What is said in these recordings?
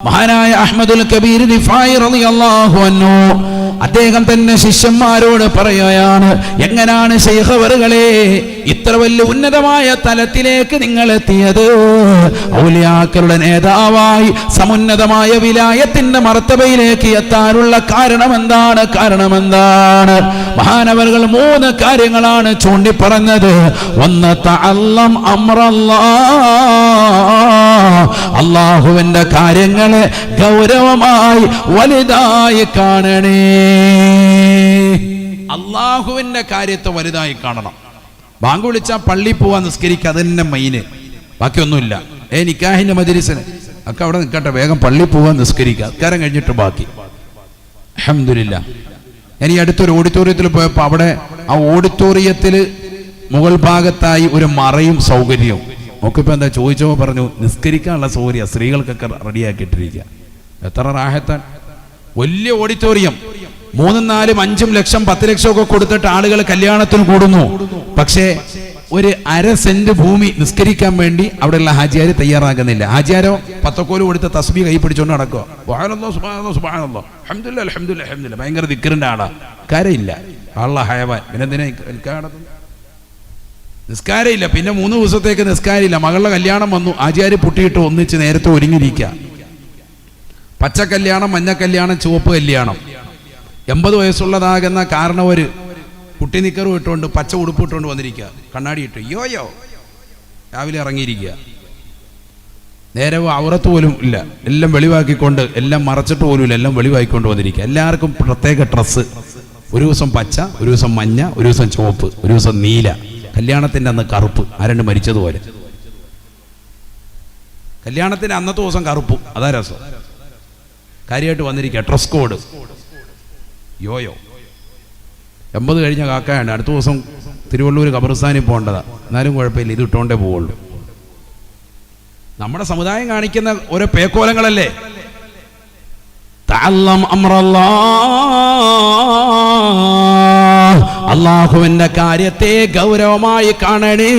മഹാനായ അഹ്മദുൽ കബീർ റിഫായി റളിയല്ലാഹു അൻഹു അദ്ദേഹം തന്നെ ശിഷ്യന്മാരോട് പറയുകയാണ്, എങ്ങനെയാണ് ശൈഖ് അവറുകളെ ഇത്ര വലിയ ഉന്നതമായ തലത്തിലേക്ക് നിങ്ങൾ എത്തിയത്? ഔലിയാക്കളുടെ നേതാവായി സമുന്നതമായ വിലായത്തിന്റെ മർത്തബയിലേക്ക് എത്താനുള്ള കാരണമെന്താണ്? മഹാനവറുകൾ 3 കാര്യങ്ങളാണ് ചൂണ്ടിപ്പറഞ്ഞത്. ഒന്ന്, തഅല്ലം അംറല്ലാഹ്, അല്ലാഹുവിന്റെ കാര്യങ്ങളെ ഗൗരവമായി വലുതായി കാണണേ. അള്ളാഹുവിന്റെ കാര്യത്തെ വലുതായി കാണണം. ബാങ്ക് വിളിച്ചാൽ പള്ളി പോവാൻ നിസ്കരിക്കുക, അതന്നെ മൈന്, ബാക്കിയൊന്നുമില്ല. നിക്കാഹിന്റെ മജ്‌ലിസിന് ഒക്കെ അവിടെ നിൽക്കട്ടെ, വേഗം പള്ളി പോവാൻ നിസ്കരിക്കുക, അസ്കാരം കഴിഞ്ഞിട്ട് ബാക്കി. അൽഹംദുലില്ലാ. ഞാൻ ഈ അടുത്തൊരു ഓഡിറ്റോറിയത്തിൽ പോയപ്പോൾ അവിടെ ആ ഓഡിറ്റോറിയത്തിൽ മുകൾ ഭാഗത്തായി ഒരു മറയും സൗകര്യവും. നോക്കിപ്പോ എന്താ ചോദിച്ചോ പറഞ്ഞു, നിസ്കരിക്കാനുള്ള സൗകര്യം സ്ത്രീകൾക്കൊക്കെ റെഡിയാക്കിയിട്ടിരിക്കുക. എത്ര റാഹത്താൻ! വലിയ ഓഡിറ്റോറിയം, 3, 4, 5 ലക്ഷം 10 ലക്ഷം ഒക്കെ കൊടുത്തിട്ട് ആളുകൾ കല്യാണത്തിന് കൂടുന്നു. പക്ഷേ ഒരു 1/2 സെന്റ് ഭൂമി നിസ്കരിക്കാൻ വേണ്ടി അവിടെയുള്ള ഹാജിയാര് തയ്യാറാകുന്നില്ല. ഹാജിയാരോ പത്തക്കോല് കൊടുത്ത് തസ്ബീഹ് കൈ പിടിച്ചോണ്ട് നടക്കുക. സുബ്ഹാനല്ലാഹ് സുബ്ഹാനല്ലാഹ് സുബ്ഹാനല്ലാഹ് അൽഹംദുലില്ലാഹ് അൽഹംദുലില്ലാഹ് അൽഹംദുലില്ലാഹ്, ഭയങ്കര ദിക്റിന്റെ ആളാ. കാര്യമില്ല, ആളെ ഹയവാൻ. പിന്നെന്തിനാ നിസ്കാരമില്ല? പിന്നെ 3 ദിവസത്തേക്ക് നിസ്കാരമില്ല. മകളുടെ കല്യാണം വന്നു, ആചാര്യ പുട്ടിയിട്ട് ഒന്നിച്ച് നേരത്തെ ഒരുങ്ങിയിരിക്കുക. പച്ച കല്യാണം, മഞ്ഞ കല്യാണം, ചുവപ്പ് കല്യാണം. 80 വയസ്സുള്ളതാകുന്ന കാരണവര് കുട്ടി നിക്കറും ഇട്ടുകൊണ്ട് പച്ച ഉടുപ്പ് ഇട്ടുകൊണ്ട് വന്നിരിക്കുക, കണ്ണാടി ഇട്ട് യോയോ രാവിലെ ഇറങ്ങിയിരിക്കുക. നേരെ ഔറത്ത് പോലും ഇല്ല, എല്ലാം വെളിവാക്കിക്കൊണ്ട്, എല്ലാം മറച്ചിട്ട് പോലും ഇല്ല, എല്ലാം വെളിവാക്കിക്കൊണ്ട് വന്നിരിക്കുക. എല്ലാവർക്കും പ്രത്യേക ഡ്രസ്സ്. ഒരു ദിവസം പച്ച, ഒരു ദിവസം മഞ്ഞ, ഒരു ദിവസം ചുവപ്പ്, ഒരു ദിവസം നീല. കല്യാണത്തിന്റെ അന്ന് കറുപ്പ്, ആരണ്ട് മരിച്ചതുപോലെ. കല്യാണത്തിന്റെ അന്നത്തെ ദിവസം കറുപ്പ്, അതാ രസം. കാര്യമായിട്ട് വന്നിരിക്കുക, ഡ്രസ് കോഡ് യോയോ. 80 കഴിഞ്ഞ കാക്കയാണ്. അടുത്ത ദിവസം തിരുവള്ളൂർ ഖബർസ്ഥാനിൽ പോകേണ്ടതാ, എന്നാലും കുഴപ്പമില്ല, ഇത് ഇട്ടുകൊണ്ടേ പോവുള്ളൂ. നമ്മുടെ സമുദായം കാണിക്കുന്ന ഓരോ പേക്കോലങ്ങളല്ലേ. തഅല്ലം അംറല്ലാഹ്, അല്ലാഹുവിന്റെ കാര്യത്തെ ഗൗരവമായി കാണണേ,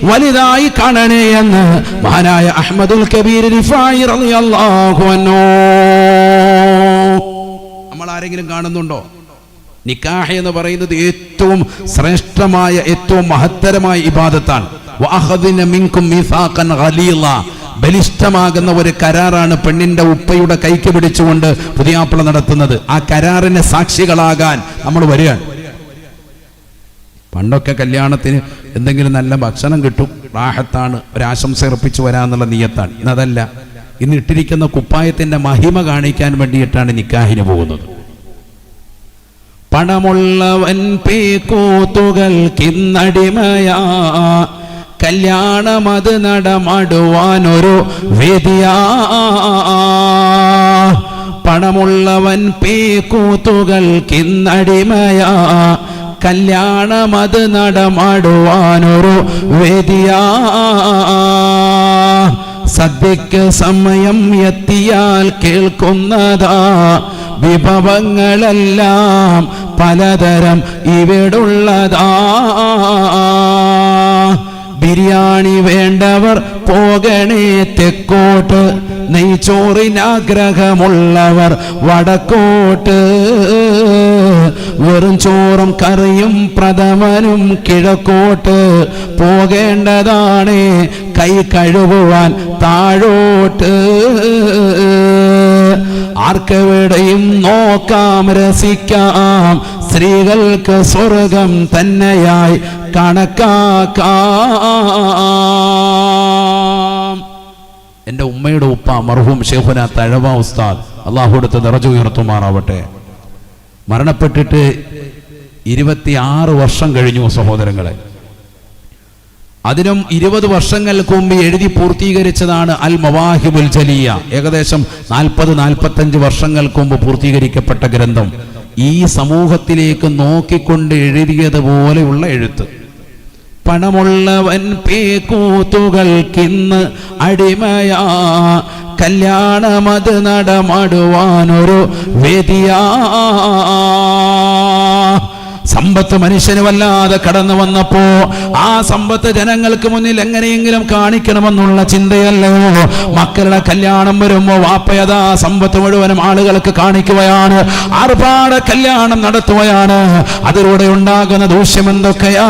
വലുതായി കാണണേ എന്ന് മഹാനായ അഹ്മദുൽ കബീർ റിഫായി റളിയല്ലാഹു അൻഹു. നമ്മൾ ആരെങ്കിലും കാണുന്നുണ്ടോ? നിക്കാഹ് എന്ന് പറയുന്നത് ഏറ്റവും ശ്രേഷ്ഠമായ, ഏറ്റവും മഹത്തരമായ ഇബാദത്താണ്. വഅഖദിന മിൻകും മീസാഖൻ ഗലീള, ബലിഷ്ഠമാകുന്ന ഒരു കരാറാണ് പെണ്ണിന്റെ ഉപ്പയുടെ കൈക്ക് പിടിച്ചുകൊണ്ട് പുതിയാപ്പിള നടത്തുന്നത്. ആ കരാറിന് സാക്ഷികളാകാൻ നമ്മൾ വരികയാണ്. പണ്ടൊക്കെ കല്യാണത്തിന് എന്തെങ്കിലും നല്ല ഭക്ഷണം കിട്ടും, റാഹത്താണ്, ഒരാശംസ അർപ്പിച്ചു വരാന്നുള്ള നിയത്താണ്. ഇന്നതല്ല. ഇന്ന് ഇട്ടിരിക്കുന്ന കുപ്പായത്തിന്റെ മഹിമ കാണിക്കാൻ വേണ്ടിയിട്ടാണ് നിക്കാഹിന് പോകുന്നത്. പണമുള്ളവൻ പേക്കൂത്തുകൾക്കിന്നടിമയാ, കല്യാണം അത് നടമാടുവാനൊരു വേദിയാ. പണമുള്ളവൻ പേക്കൂത്തുകൾക്കിന്നടിമയാ, കല്യാണം അത് നടമാടുവാനൊരു വേദിയാ. സദ്യക്ക് സമയം എത്തിയാൽ കേൾക്കുന്നതാ, വിഭവങ്ങളെല്ലാം പലതരം ഇവിടുള്ളതാ. ബിരിയാണി വേണ്ടവർ പോകണേ തെക്കോട്ട്, നെയ്ച്ചോറിനാഗ്രഹമുള്ളവർ വടക്കോട്ട്. വെറും ചോറും കറിയും പ്രഥമനും കിഴക്കോട്ട്, പോകേണ്ടതാണ് കൈ കഴുകുവാൻ താഴോട്ട്. ആർക്കെവിടെയും നോക്കാം, രസിക്കാം, സ്ത്രീകൾക്ക് സ്വർഗം തന്നെയായി കണക്കാക്കാം. എൻ്റെ ഉമ്മയുടെ ഉപ്പ മർഹൂം ശൈഖുന തഴവ ഉസ്താദ്, അല്ലാഹു അടുത്ത് ദറജ ഉയർത്തുമാറാവട്ടെ, മരണപ്പെട്ടിട്ട് 26 വർഷം കഴിഞ്ഞു സഹോദരങ്ങളെ. അതിനും 20 വർഷങ്ങൾക്ക് മുമ്പ് എഴുതി പൂർത്തീകരിച്ചതാണ് അൽ മവാഹിബുൽ ജലിയ. ഏകദേശം 40-45 വർഷങ്ങൾക്ക് മുമ്പ് പൂർത്തീകരിക്കപ്പെട്ട ഗ്രന്ഥം. ഈ സമൂഹത്തിലേക്ക് നോക്കിക്കൊണ്ട് എഴുതിയതുപോലെയുള്ള എഴുത്ത്. പണമുള്ളവൻ പേക്കൂത്തുകൾക്കിന്ന് അടിമയാ, കല്യാണമത് നടമാടുവാനൊരു വേദിയാ. സമ്പത്ത് മനുഷ്യന് വല്ലാതെ കടന്നു വന്നപ്പോ ആ സമ്പത്ത് ജനങ്ങൾക്ക് മുന്നിൽ എങ്ങനെയെങ്കിലും കാണിക്കണമെന്നുള്ള ചിന്തയല്ലോ. മക്കളുടെ കല്യാണം വരുമ്പോ വാപ്പയതാ സമ്പത്ത് മുഴുവനും ആളുകൾക്ക് കാണിക്കുകയാണ്, ആർഭാട കല്യാണം നടത്തുകയാണ്. അതിലൂടെ ഉണ്ടാകുന്ന ദൂഷ്യം എന്തൊക്കെയാ?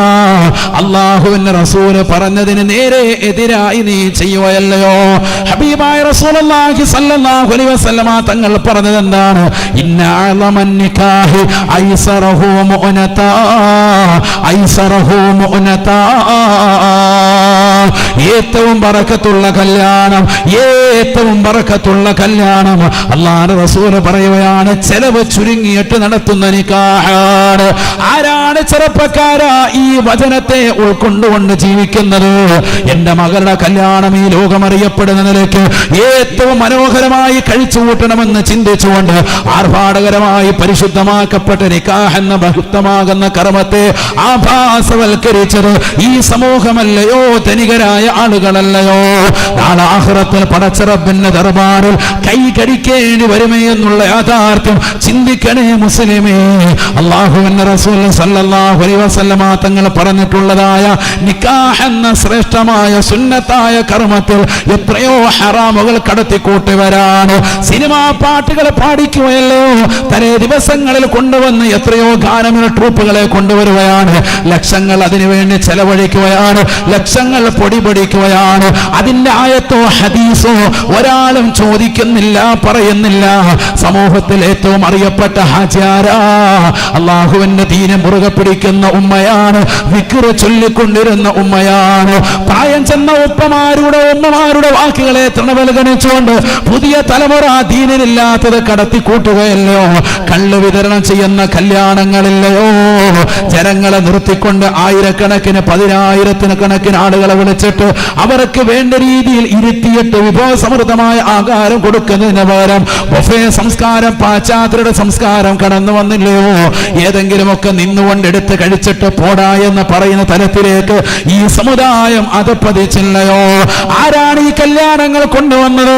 അള്ളാഹുവിന്റെ റസൂല് പറഞ്ഞതിന് നേരെ എതിരായി നീ ചെയ്യുകയല്ലയോ? ഹബീബായ റസൂലുള്ളാഹി സ്വല്ലല്ലാഹു അലൈഹി വസല്ലമ തങ്ങൾ പറഞ്ഞത് എന്താണ്? ഇന്ന അഅ്ളമൻ നികാഹി ഐസറഹു മുഅനതാ ഐസറഹു മുഅനതാ. ഏറ്റവും ബറക്കത്തുള്ള കല്യാണം, ഏറ്റവും ബറക്കത്തുള്ള കല്യാണം അല്ലാഹുവിന്റെ റസൂൽ പറയുകയാണ്, ചെലവ് ചുരുങ്ങിയിട്ട് നടത്തുന്ന നിക്കാഹാണ്. ആരാണ് ചെറുപ്പക്കാരാ ഈ വചനത്തെ ഉൾക്കൊണ്ടുകൊണ്ട് ജീവിക്കുന്നത്? എന്റെ മകളുടെ കല്യാണം ഈ ലോകമറിയപ്പെടുന്ന നിലയ്ക്ക് ഏറ്റവും മനോഹരമായി കഴിച്ചു കൂട്ടണമെന്ന് ചിന്തിച്ചുകൊണ്ട് ആർഭാടകരമായി പരിശുദ്ധമാക്കപ്പെട്ട നിക്കാഹ് എന്ന ബഹുത്തമാകുന്ന കർമ്മത്തെ ആഭാസവൽക്കരിച്ചത് ഈ സമൂഹമല്ലയോ? ധനികരായ ആളുകളല്ലയോ? നാളെ ആഖിറത്തിൽ പടച്ച റബ്ബിന്റെ ദർബാറിൽ കൈ കടിക്കേണ്ടി വരുമേ എന്നുള്ള യാഥാർത്ഥ്യം ചിന്തിക്കണേ മുസ്ലിമേ. അല്ലാഹുവിന്റെ റസൂൽ സല്ലല്ലാഹു അലൈഹി വസല്ലമ തങ്ങൾ പറഞ്ഞിട്ടുള്ളതായ നിക്കാഹ് എന്ന ശ്രേഷ്ഠമായ സുന്നത്തായ കർമ്മത്തിൽ എത്രയോ ഹറാമുകൾ കടത്തിക്കൂട്ടിവരാണ്. സിനിമാ പാട്ടുകൾ പാടിക്കുകയല്ലോ, തലേ ദിവസങ്ങളിൽ കൊണ്ടുവന്ന് എത്രയോ ഗാനമേള ട്രൂപ്പുകളെ കൊണ്ടുവരുകയാണ്. ലക്ഷങ്ങൾ അതിനുവേണ്ടി ചെലവഴിക്കുകയാണ്, ലക്ഷങ്ങൾ പൊടിപൊടിക്കുകയാണ്. അതിന്റെ ആയത്തോ ഹദീസോ ഒരാളും ചോദിക്കുന്നില്ല, പറയുന്നില്ല. സമൂഹത്തിൽ ഏറ്റവും അറിയപ്പെട്ട ഹാജിയാരാ? അള്ളാഹുവിന്റെ ദീനെ മുറുകെ പിടിക്കുന്ന ഉമ്മയാണ്, വിക്ർ ചൊല്ലിക്കൊണ്ടിരുന്ന ഉമ്മയാണ്. പ്രായം ചെന്ന ഉപ്പമാരുടെ ഉമ്മമാരുടെ വാക്കുകളെ തൃണവൽഗണിച്ചുകൊണ്ട് പുതിയ തലമുറ ദീനിലില്ലാത്തത് കടത്തിക്കൂട്ടുകയല്ലോ. കള്ള് വിതരണം ചെയ്യുന്ന കല്യാണങ്ങളില്ലയോ? ജനങ്ങളെ നിർത്തിക്കൊണ്ട് ആയിരക്കണക്കിന് പതിനായിരത്തിന് കണക്കിന് ആളുകളെ വിളിച്ചിട്ട് അവർക്ക് വേണ്ട രീതിയിൽ ഇരുത്തിയിട്ട് വിഭവസമൃദ്ധമായ ആഹാരം കൊടുക്കുന്നതിന് പകരം ബൊഫേ സംസ്കാരം, പാശ്ചാത്യരുടെ സംസ്കാരം കടന്നു വന്നില്ലയോ? ഏതെങ്കിലുമൊക്കെ നിന്നുകൊണ്ട് എടുത്ത് കഴിച്ചിട്ട് പോടാ എന്ന് പറയുന്ന തലത്തിലേക്ക് ഈ സമുദായം അധപ്പതിച്ചില്ലയോ? ആരാണ് ഈ കല്യാണങ്ങൾ കൊണ്ടുവന്നത്?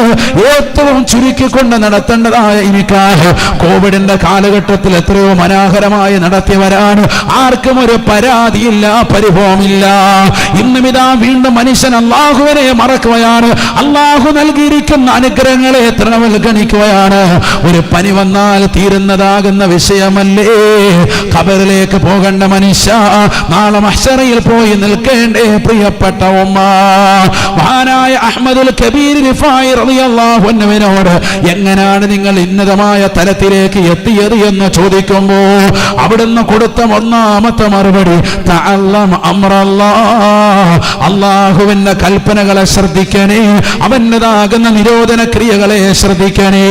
ഏറ്റവും ചുരുക്കിക്കൊണ്ട് നടത്തേണ്ടതായ നിക്കാഹ് കോവിഡിന്റെ കാലഘട്ടത്തിൽ എത്രയോ മനോഹരമായി നടത്തിയവരാണ്. ആർക്കും ഒരു പരാതിയില്ല, പരിഭവമില്ല. ഇന്നും ഇതാ വീണ്ടും മനുഷ്യൻ അള്ളാഹുവിനെ മറക്കുകയാണ്, അള്ളാഹു നൽകിയിരിക്കുന്ന അനുഗ്രഹങ്ങളെ തൃണവൽഗണിക്കുകയാണ്. ഒരു പനി വന്നാൽ തീരുന്നതാകുന്ന വിഷയമല്ലേ? ഖബറിലേക്ക് പോകേണ്ട മനുഷ്യ, നാളെ മഹ്ശറയിൽ പോയി നിൽക്കേണ്ടേ പ്രിയപ്പെട്ട ഉമ്മ. മഹാനായ അഹ്മദുൽ കബീർ റിഫായി റളിയല്ലാഹു അൻഹുവിനോട് എങ്ങനെയാണ് നിങ്ങൾ ഉന്നതമായ തലത്തിലേക്ക് എത്തിയത് എന്ന് ചോദിക്കുമ്പോ അവിടുന്ന് കൊടുത്ത ഒന്നാമത്തെ മറുപടി, തഅല്ലം അംറല്ലാഹ്, അള്ളാഹുവിന്റെ കൽപ്പനകളെ ശ്രദ്ധിക്കണേ, അവൻ്റെതാകുന്ന നിരോധന ക്രിയകളെ ശ്രദ്ധിക്കണേ.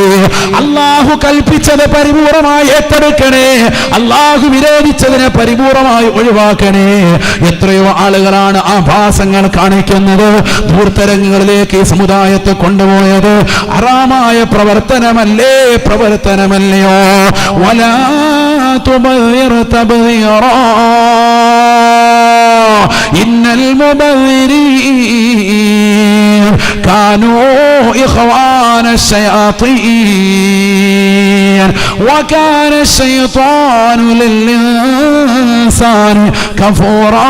അള്ളാഹു കൽപ്പിച്ചത് പരിപൂർണമായി ഏറ്റെടുക്കണേ, അള്ളാഹു വിരോധിച്ചതിനെ പരിപൂർണമായി ഒഴിവാക്കണേ. എത്രയോ ആളുകളാണ് ആഭാസങ്ങൾ കാണിക്കുന്നത്, ധൂർത്തരങ്ങളിലേക്ക് ഈ സമുദായത്തെ കൊണ്ടുപോയത്. ഹറാമായ പ്രവർത്തനമല്ലയോ? വലാ തുബയ്യിർ തബ്യീറാ ഇന്നൽ മുബയ്യിരീൻ കാനൂ ഇഖ്വാന الشياطين وكان الشيطان للإنسان كفورا.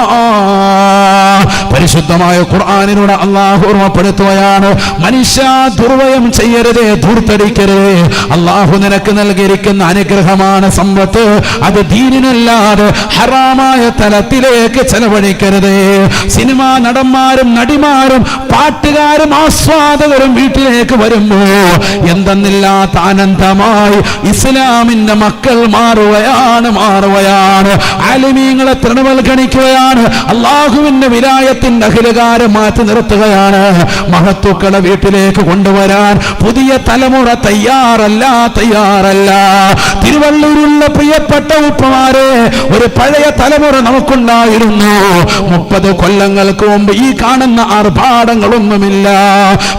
പരിശുദ്ധമായ ഖുർആനിലൂടെ അല്ലാഹു ഓർമ്മപ്പെടുത്തുകയാണ്, മനുഷ്യ ദുർവ്യയം ചെയ്യരുതേ, ധൂർത്തടിക്കരുതേ. അല്ലാഹു നിനക്ക് നൽകിയിരിക്കുന്ന അനുഗ്രഹമാണ് സമ്പത്ത്, അത് ദീനിനല്ലാതെ ഹറാമായ തലത്തിലേക്ക് ചെലവഴിക്കരുതേ. സിനിമാ നടന്മാരും നടിമാരും പാട്ടുകാരും ആസ്വാദകരും വീട്ടിലേക്ക് വരുമ്പോ എന്തെന്നില്ലാത്ത ആനന്ദമായി ഇസ്ലാമിന്റെ മക്കൾ മാറുകയാണ്. ആലിമീങ്ങളെ തൃണവൽഗണിക്കുകയാണ്, അള്ളാഹുവിന്റെ വിലായത്തിന്റെ അഖിലകാരം മാറ്റി നിർത്തുകയാണ്. മഹത്തുക്കളെ വീട്ടിലേക്ക് കൊണ്ടുവരാൻ പുതിയ തലമുറ തയ്യാറല്ല. തിരുവള്ളൂരുള്ള പ്രിയപ്പെട്ട ഉപ്പമാരെ, ഒരു പഴയ തലമുറ നമുക്കുണ്ടായിരുന്നു. 30 കൊല്ലങ്ങൾക്ക് മുമ്പ് ഈ കാണുന്ന ആർഭാടങ്ങളൊന്നുമില്ല.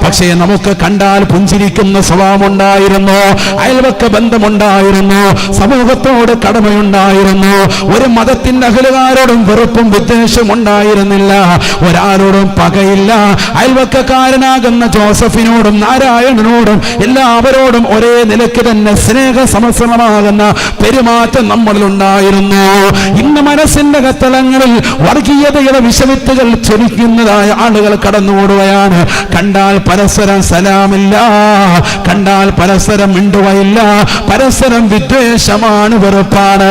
പക്ഷേ നമുക്ക് കണ്ടാൽ പുഞ്ചിരിക്കുന്ന സ്വഭാവമുണ്ടായിരുന്നു, അയൽവക്ക ബന്ധമുണ്ടായിരുന്നു, സമൂഹത്തോട് കടമയുണ്ടായിരുന്നു. ഒരു മതത്തിന്റെ അഖിലുകാരോടും വെറുപ്പും വിദ്വേഷവും ഉണ്ടായിരുന്നില്ല, ഒരാളോടും പകയില്ല. അയൽവക്കക്കാരനാകുന്ന ജോസഫിനോടും നാരായണനോടും എല്ലാവരോടും ഒരേ നിലയ്ക്ക് തന്നെ സ്നേഹ സമസമമാകുന്ന പെരുമാറ്റം നമ്മളിലുണ്ടായിരുന്നു. ഇന്ന് മനസ്സിന്റെ കത്തളങ്ങളിൽ വർഗീയതയുടെ വിഷവിത്തുകൾ ചൊരിക്കുന്നതായ ആളുകൾ കടന്നുകൂടുകയാണ്. കണ്ടാൽ പരസ്പരം സലാമില്ല, കണ്ടാൽ പരസ്പരം മിണ്ടുകയില്ല, പരസ്പരം വിദ്വേഷമാണ്, വെറുപ്പാണ്.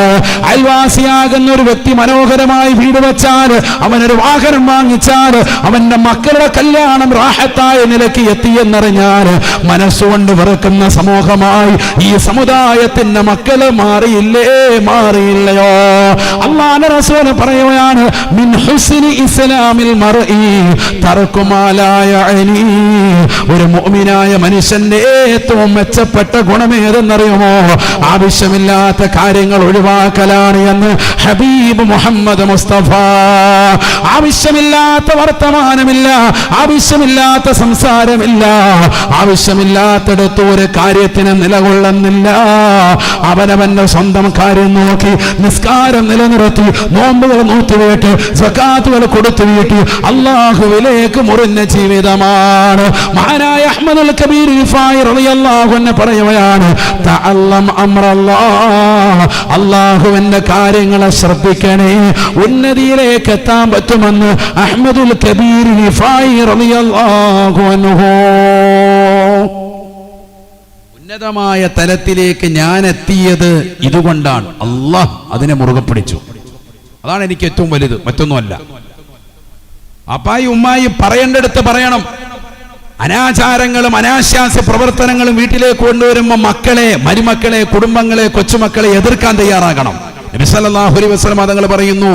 അയൽവാസിയാകുന്ന ഒരു വ്യക്തി മനോഹരമായി വീട് വെച്ചാൽ, അവനൊരു വാഹനം വാങ്ങിച്ചാൽ, അവന്റെ മക്കളുടെ കല്യാണം റാഹത്തായ നിലയ്ക്ക് എത്തിയെന്നറിഞ്ഞാൽ മനസ്സുകൊണ്ട് വെറുക്കുന്ന സമൂഹമായി ഈ സമുദായത്തിന്റെ മക്കള് മാറിയില്ലയോ? അല്ലാഹുവിന്റെ റസൂൽ പറയുകയാണ്, മിൻ ഹുസ്നി ഇസ്ലാമിൽ മർഇ തർകു മാ ലാ യഅനി. ഒരു മുഅ്മിനായ മനുഷ്യന്റെ ഏറ്റവും മെച്ചപ്പെട്ട ഗുണമേതെന്നറിയുമോ? ആവശ്യമില്ലാത്ത കാര്യങ്ങൾ ഒഴിവാക്കലാണ് എന്ന് ഹബീബ് മുഹമ്മദ് മുസ്തഫ. ആവശ്യമില്ലാത്ത വർത്തമാനമില്ല, ആവശ്യമില്ലാത്ത സംസാരമില്ല, ആവശ്യമില്ലാത്തടത്ത് ഒരു കാര്യത്തിന് നിലകൊള്ളുന്നില്ല. അവനവന്റെ സ്വന്തം കാര്യം നോക്കി നിസ്കാരം നിലനിർത്തി, നോമ്പുകൾ നൂറ്റുവീട്ടി, സകാത്തുകൾ കൊടുത്തു വീട്ടി അല്ലാഹുവിലേക്ക് മുറിഞ്ഞ ജീവിതമാണ്. മഹാനായ അഹ്മദുൽ കബീർ റിഫായി റളിയല്ലാഹു അൻഹു പറയുകയാണ്, തഅല്ലം അംറല്ലാഹ്, അല്ലാഹുവിന്റെ കാര്യങ്ങളെ ശ്രദ്ധിക്കണേ, ഉന്നതിയിലേക്ക് എത്താൻ പറ്റുമെന്ന് അഹ്മദുൽ കബീർ റിഫായി റളിയല്ലാഹു അൻഹു. ഉന്നതമായ തലത്തിലേക്ക് ഞാൻ എത്തിയത് ഇതുകൊണ്ടാണ്. അല്ലാഹ് അതിനെ മുറുകെ പിടിച്ചു. അതാണ് എനിക്ക് ഏറ്റവും വലുത്, മറ്റൊന്നുമല്ല. അപ്പായി ഉമ്മായി പറയേണ്ടടുത്ത് പറയണം. അനാചാരങ്ങളും അനാശാസ്യ പ്രവർത്തനങ്ങളും വീട്ടിലേക്ക് കൊണ്ടുവരുമ്പോൾ മക്കളെ, മരുമക്കളെ, കുടുംബങ്ങളെ, കൊച്ചുമക്കളെ എതിർക്കാൻ തയ്യാറാകണം. നബി സല്ലല്ലാഹു അലൈഹി വസല്ലം തങ്ങൾ പറയുന്നു,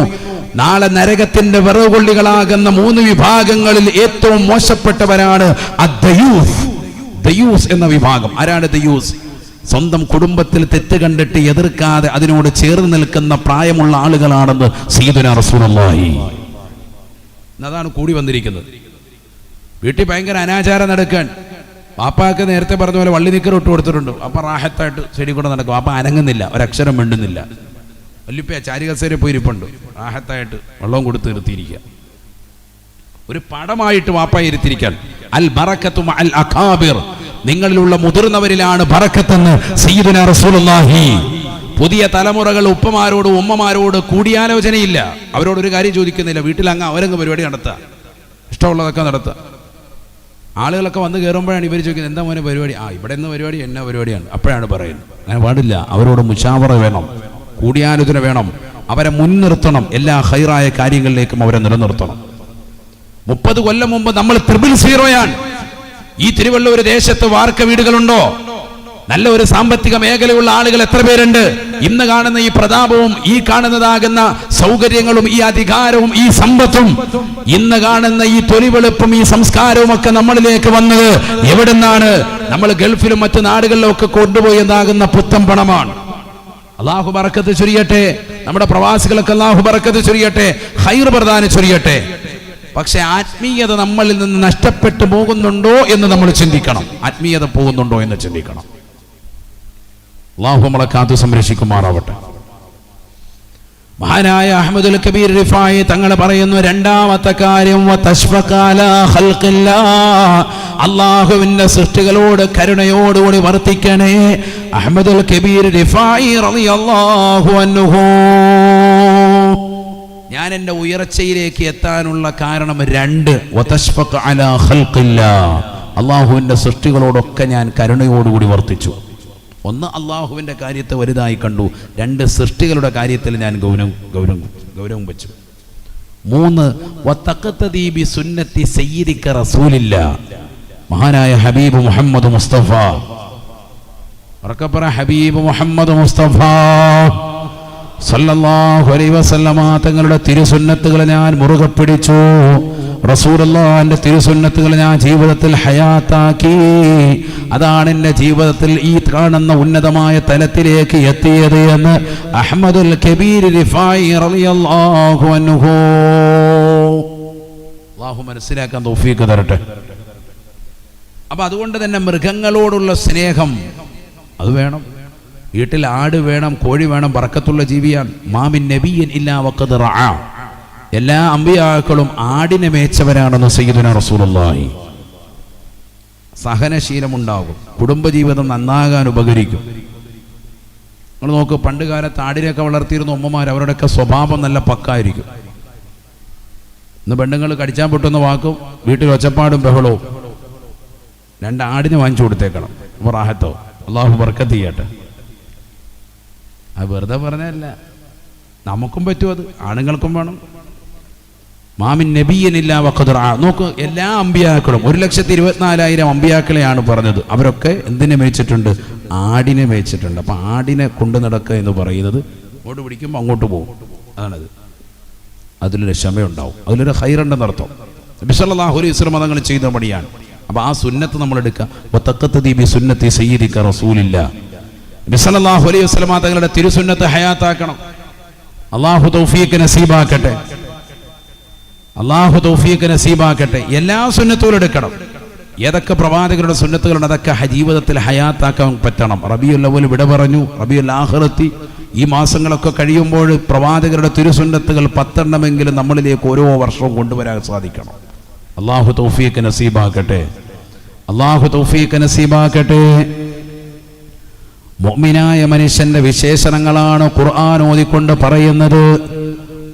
നാളെ നരകത്തിന്റെ വിറകുകൊള്ളികളാകുന്ന 3 വിഭാഗങ്ങളിൽ ഏറ്റവും മോശപ്പെട്ടവരാണ് ദയൂസ് എന്ന വിഭാഗം. ആരാണ് ദയൂസ്? സ്വന്തം കുടുംബത്തിൽ തെറ്റ് കണ്ടിട്ട് എതിർക്കാതെ അതിനോട് ചേർന്ന് നിൽക്കുന്ന പ്രായമുള്ള ആളുകളാണെന്ന് സയ്യിദുനാ റസൂലുള്ളാഹി. അതാണ് കൂടി വന്നിരിക്കുന്നത്. വീട്ടിൽ ഭയങ്കര അനാചാരം നടക്കാൻ പാപ്പാക്ക് നേരത്തെ പറഞ്ഞ പോലെ വള്ളി നിക്കർ ഇട്ട് കൊടുത്തിട്ടുണ്ട്. അപ്പൊ റാഹത്തായിട്ട് ചെടി കൂടെ നടക്കും. അപ്പൊ അനങ്ങുന്നില്ല, ഒരക്ഷരം മിണ്ടുന്നില്ല. വല്ലിപ്പ ചാരികസേര പോയി ഇരിപ്പുണ്ട്, റാഹത്തായിട്ട് വെള്ളവും കൊടുത്ത് നിർത്തിയിരിക്കുക. ഒരു പടമായിട്ട് വാപ്പ ഇരുത്തിരിക്കാൻ. അൽ ബറക്കത്തു മഅൽ അകാബിർ, നിങ്ങളിലുള്ള മുതിർന്നവരിലാണ് ബറക്കത്തെന്ന് സയ്യിദുനാ റസൂലുള്ളാഹി. പുതിയ തലമുറകൾ ഉപ്പമാരോട് ഉമ്മമാരോട് കൂടിയാലോചനയില്ല, അവരോട് ഒരു കാര്യം ചോദിക്കുന്നില്ല. വീട്ടിൽ അവരങ്ങ് പരിപാടി നടത്തുക, ഇഷ്ടമുള്ളതൊക്കെ നടത്തുക. ആളുകളൊക്കെ വന്ന് കയറുമ്പോഴാണ് ഇവർ ചോദിക്കുന്നത്, എന്താ മോനെ പരിപാടി? ഇവിടെ നിന്ന് പരിപാടി എന്നാ പരിപാടിയാണ്. അപ്പോഴാണ് പറയുന്നത്. അങ്ങനെ പാടില്ല. അവരോട് മുശാവറ വേണം, കൂടിയാലോചന വേണം, അവരെ മുൻനിർത്തണം, എല്ലാ ഖൈറായ കാര്യങ്ങളിലേക്കും അവരെ നിലനിർത്തണം. 30 കൊല്ലം മുമ്പ് നമ്മൾ 000 ഈ തിരുവള്ളൂർ ദേശത്ത് വാർക്ക വീടുകളുണ്ടോ? നല്ല ഒരു സാമ്പത്തിക മേഖലയുള്ള ആളുകൾ എത്ര പേരുണ്ട്? ഇന്ന് കാണുന്ന ഈ പ്രതാപവും ഈ കാണുന്നതാകുന്ന സൗകര്യങ്ങളും ഈ അധികാരവും ഈ സമ്പത്തും ഇന്ന് കാണുന്ന ഈ തൊലിവെളുപ്പും ഈ സംസ്കാരവും ഒക്കെ നമ്മളിലേക്ക് വന്നത് എവിടുന്നാണ്? നമ്മൾ ഗൾഫിലും മറ്റു നാടുകളിലും ഒക്കെ കൊണ്ടുപോയതാകുന്ന പുത്തൻ പണമാണ്. അല്ലാഹു ബറക്കത്ത് ചൊരിയട്ടെ. നമ്മുടെ പ്രവാസികൾക്ക് അല്ലാഹു ബറക്കത്ത് ചൊരിയട്ടെ, ഖൈർ പ്രദാനം ചൊരിയട്ടെ. പക്ഷെ ആത്മീയത നമ്മളിൽ നിന്ന് നഷ്ടപ്പെട്ടു പോകുന്നുണ്ടോ എന്ന് നമ്മൾ ചിന്തിക്കണം. ആത്മീയത പോകുന്നുണ്ടോ എന്ന് ചിന്തിക്കണം. അല്ലാഹു നമ്മളെ കാത്തു സംരക്ഷിക്കുമാറാവട്ടെ. മഹാനായ അഹ്മദുൽ കബീർ റിഫായി തങ്ങൾ പറയുന്നു, രണ്ടാമത്തെ കാര്യം അല്ലാഹുവിന്റെ സൃഷ്ടികളോട് കരുണയോടുകൂടി വർത്തിക്കണേ. അഹ്മദുൽ കബീർ റിഫായി റളിയല്ലാഹു അൻഹു, ഞാൻ എൻ്റെ ഉയർച്ചയിലേക്ക് എത്താനുള്ള കാരണം 2. അല്ലാഹുവിന്റെ സൃഷ്ടികളോടൊക്കെ ഞാൻ കരുണയോടുകൂടി വർത്തിച്ചു. 1, അള്ളാഹുവിന്റെ കാര്യത്തെ വലുതായി കണ്ടു. 2, സൃഷ്ടികളുടെ കാര്യത്തിൽ ഞാൻ ഗൗരവം വെച്ചു. 3, വതഖതദീ ബിസുന്നത്തി സയ്യിദിക റസൂലില്ലാ, മഹാനായ ഹബീബ് മുഹമ്മദ് മുസ്തഫ. ഉറക്കപ്പറ, ഹബീബ് മുഹമ്മദ് മുസ്തഫ സല്ലല്ലാഹു അലൈഹി വസല്ലമ തങ്ങളുടെ തിരുസുന്നത്തുകൾ ഞാൻ മുറുകെ പിടിച്ചു. റസൂലുള്ളാഹിന്റെ തിരുസുന്നത്തുകൾ ഞാൻ ജീവിതത്തിൽ ഹയാത്താക്കി. അതാണ് എൻ്റെ ജീവിതത്തിൽ ഈ കാണുന്ന ഉന്നതമായ തലത്തിലേക്ക് എത്തിയത് എന്ന് അഹ്മദുൽ കബീർ റിഫായി റളിയല്ലാഹു അൻഹു. അല്ലാഹു മനസ്സിലാക്കാൻ തൗഫീഖ് തരട്ടെ. അപ്പൊ അതുകൊണ്ട് തന്നെ മൃഗങ്ങളോടുള്ള സ്നേഹം അത് വേണം. വീട്ടിൽ ആട് വേണം, കോഴി വേണം, ബറക്കത്തുള്ള ജീവിയാണ്. മാമിൻ നബിയ്യൻ ഇല്ലാ വഖദ് റഅ, എല്ലാ അമ്പിയാക്കളും ആടിനെ മേച്ചവരാണെന്ന് സയ്യിദുനാ റസൂലുള്ളാഹി. സഹനശീലമുണ്ടാകും, കുടുംബജീവിതം നന്നാകാൻ ഉപകരിക്കും. നിങ്ങൾ നോക്ക്, പണ്ട് കാലത്ത് ആടിനെയൊക്കെ വളർത്തിയിരുന്ന ഉമ്മമാർ, അവരുടെയൊക്കെ സ്വഭാവം നല്ല പക്കായിരിക്കും. ഇന്ന് പെണ്ണുങ്ങൾ കടിച്ചാൻ പൊട്ടുന്ന വാക്കും വീട്ടിൽ ഒച്ചപ്പാടും ബഹളവും. 2 ആടിനെ വാങ്ങിച്ചു കൊടുത്തേക്കണം, അപ്പോൾ റാഹത്തോ, അള്ളാഹു ബർക്കത്ത് ചെയ്യട്ടെ. അത് വെറുതെ പറഞ്ഞല്ല, നമുക്കും പറ്റും, അത് ആണുങ്ങൾക്കും വേണം. മാമിൻ നബിയ്യനില്ലാ വഖദ് റഅ. നോക്ക്, എല്ലാ അമ്പിയാക്കളും 1,24,000 അമ്പിയാക്കളെയാണ് പറഞ്ഞത്. അവരൊക്കെ എന്തിനെ മേച്ചിട്ടുണ്ട്? ആടിനെ മേച്ചിട്ടുണ്ട്. അപ്പം ആടിനെ കൊണ്ടു നടക്കുക എന്ന് പറയുന്നത് അങ്ങോട്ട് പിടിക്കുമ്പോൾ അങ്ങോട്ട് പോകും, അതാണത്. അതിലൊരു ക്ഷമയുണ്ടാവും, അതിലൊരു ഖൈറുണ്ടെന്നർത്ഥം. നബി സല്ലല്ലാഹു അലൈഹി വസല്ലം തങ്ങൾ ചെയ്ത പണിയാണ്. അപ്പം ആ സുന്നത്ത് നമ്മൾ എടുക്കുക. വതഖത്തദി ബി സുന്നത്തി സയ്യിദിക റസൂലില്ലാഹ്. നബി സല്ലല്ലാഹു അലൈഹി വസല്ലം തങ്ങളുടെ തിരുസുന്നത്ത് ഹയാത്താക്കണം. അല്ലാഹു തൗഫീഖ് നസീബാക്കട്ടെ, അല്ലാഹു തൗഫീഖ് നസീബാക്കട്ടെ. എല്ലാ സുന്നത്തുകളും എടുക്കണം. ഏതൊക്കെ പ്രവാചകരുടെ സുന്നത്തുകളുണ്ട് അതൊക്കെ ജീവിതത്തിൽ ഹയാത്താക്കാൻ പറ്റണം. റബീഉൽ അവ്വൽ വിട പറഞ്ഞു, റബീഉൽ ആഖിറത്തി. ഈ മാസങ്ങളൊക്കെ കഴിയുമ്പോൾ പ്രവാചകരുടെ തിരുസുന്നത്തുകൾ 10 എണ്ണമെങ്കിലും നമ്മളിലേക്ക് ഓരോ വർഷവും കൊണ്ടുവരാൻ സാധിക്കണം. അല്ലാഹു തൗഫീഖ് നസീബാക്കട്ടെ, അല്ലാഹു തൗഫീഖ് നസീബാക്കട്ടെ. മുഅ്മിനായ മനുഷ്യന്റെ വിശേഷണങ്ങളാണ് ഖുർആൻ ഓതിക്കൊണ്ട് പറയുന്നത്.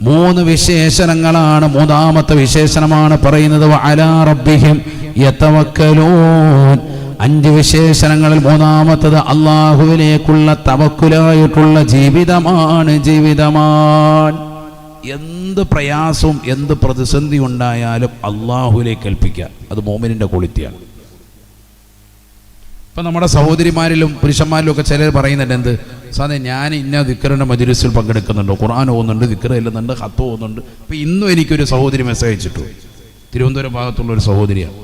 3 വിശേഷണങ്ങളാണ്. 3ാമത്തെ വിശേഷണമാണ് പറയുന്നത് വഅലാ റബ്ബിഹിം യതവക്കലൂൻ. 5 വിശേഷണങ്ങളിൽ 3ാമത്തത് അല്ലാഹുവിലേക്കുള്ള തവക്കുലായിട്ടുള്ള ജീവിതമാണ്. എന്ത് പ്രയാസവും എന്ത് പ്രതിസന്ധി ഉണ്ടായാലും അല്ലാഹുവിലേക്ക് ഏൽപ്പിക്കുക, അത് മുഅ്മിനിന്റെ ക്വാളിറ്റിയാണ്. ഇപ്പം നമ്മുടെ സഹോദരിമാരിലും പുരുഷന്മാരിലും ഒക്കെ ചിലർ പറയുന്നുണ്ട്, എന്ത് സാധനം ഞാൻ ഇന്ന ദിക്റിൻ്റെ മജ്‌ലിസിൽ പങ്കെടുക്കുന്നുണ്ട്, ഖുർആൻ ഓതുന്നുണ്ട്, ദിക്ർ ചെല്ലുന്നുണ്ട്, ഖത്ത് ഓതുന്നുണ്ട്. ഇപ്പം ഇന്നും എനിക്കൊരു സഹോദരി മെസ്സേജ് അയച്ചിട്ടു, തിരുവനന്തപുരം ഭാഗത്തുള്ള ഒരു സഹോദരിയാണ്.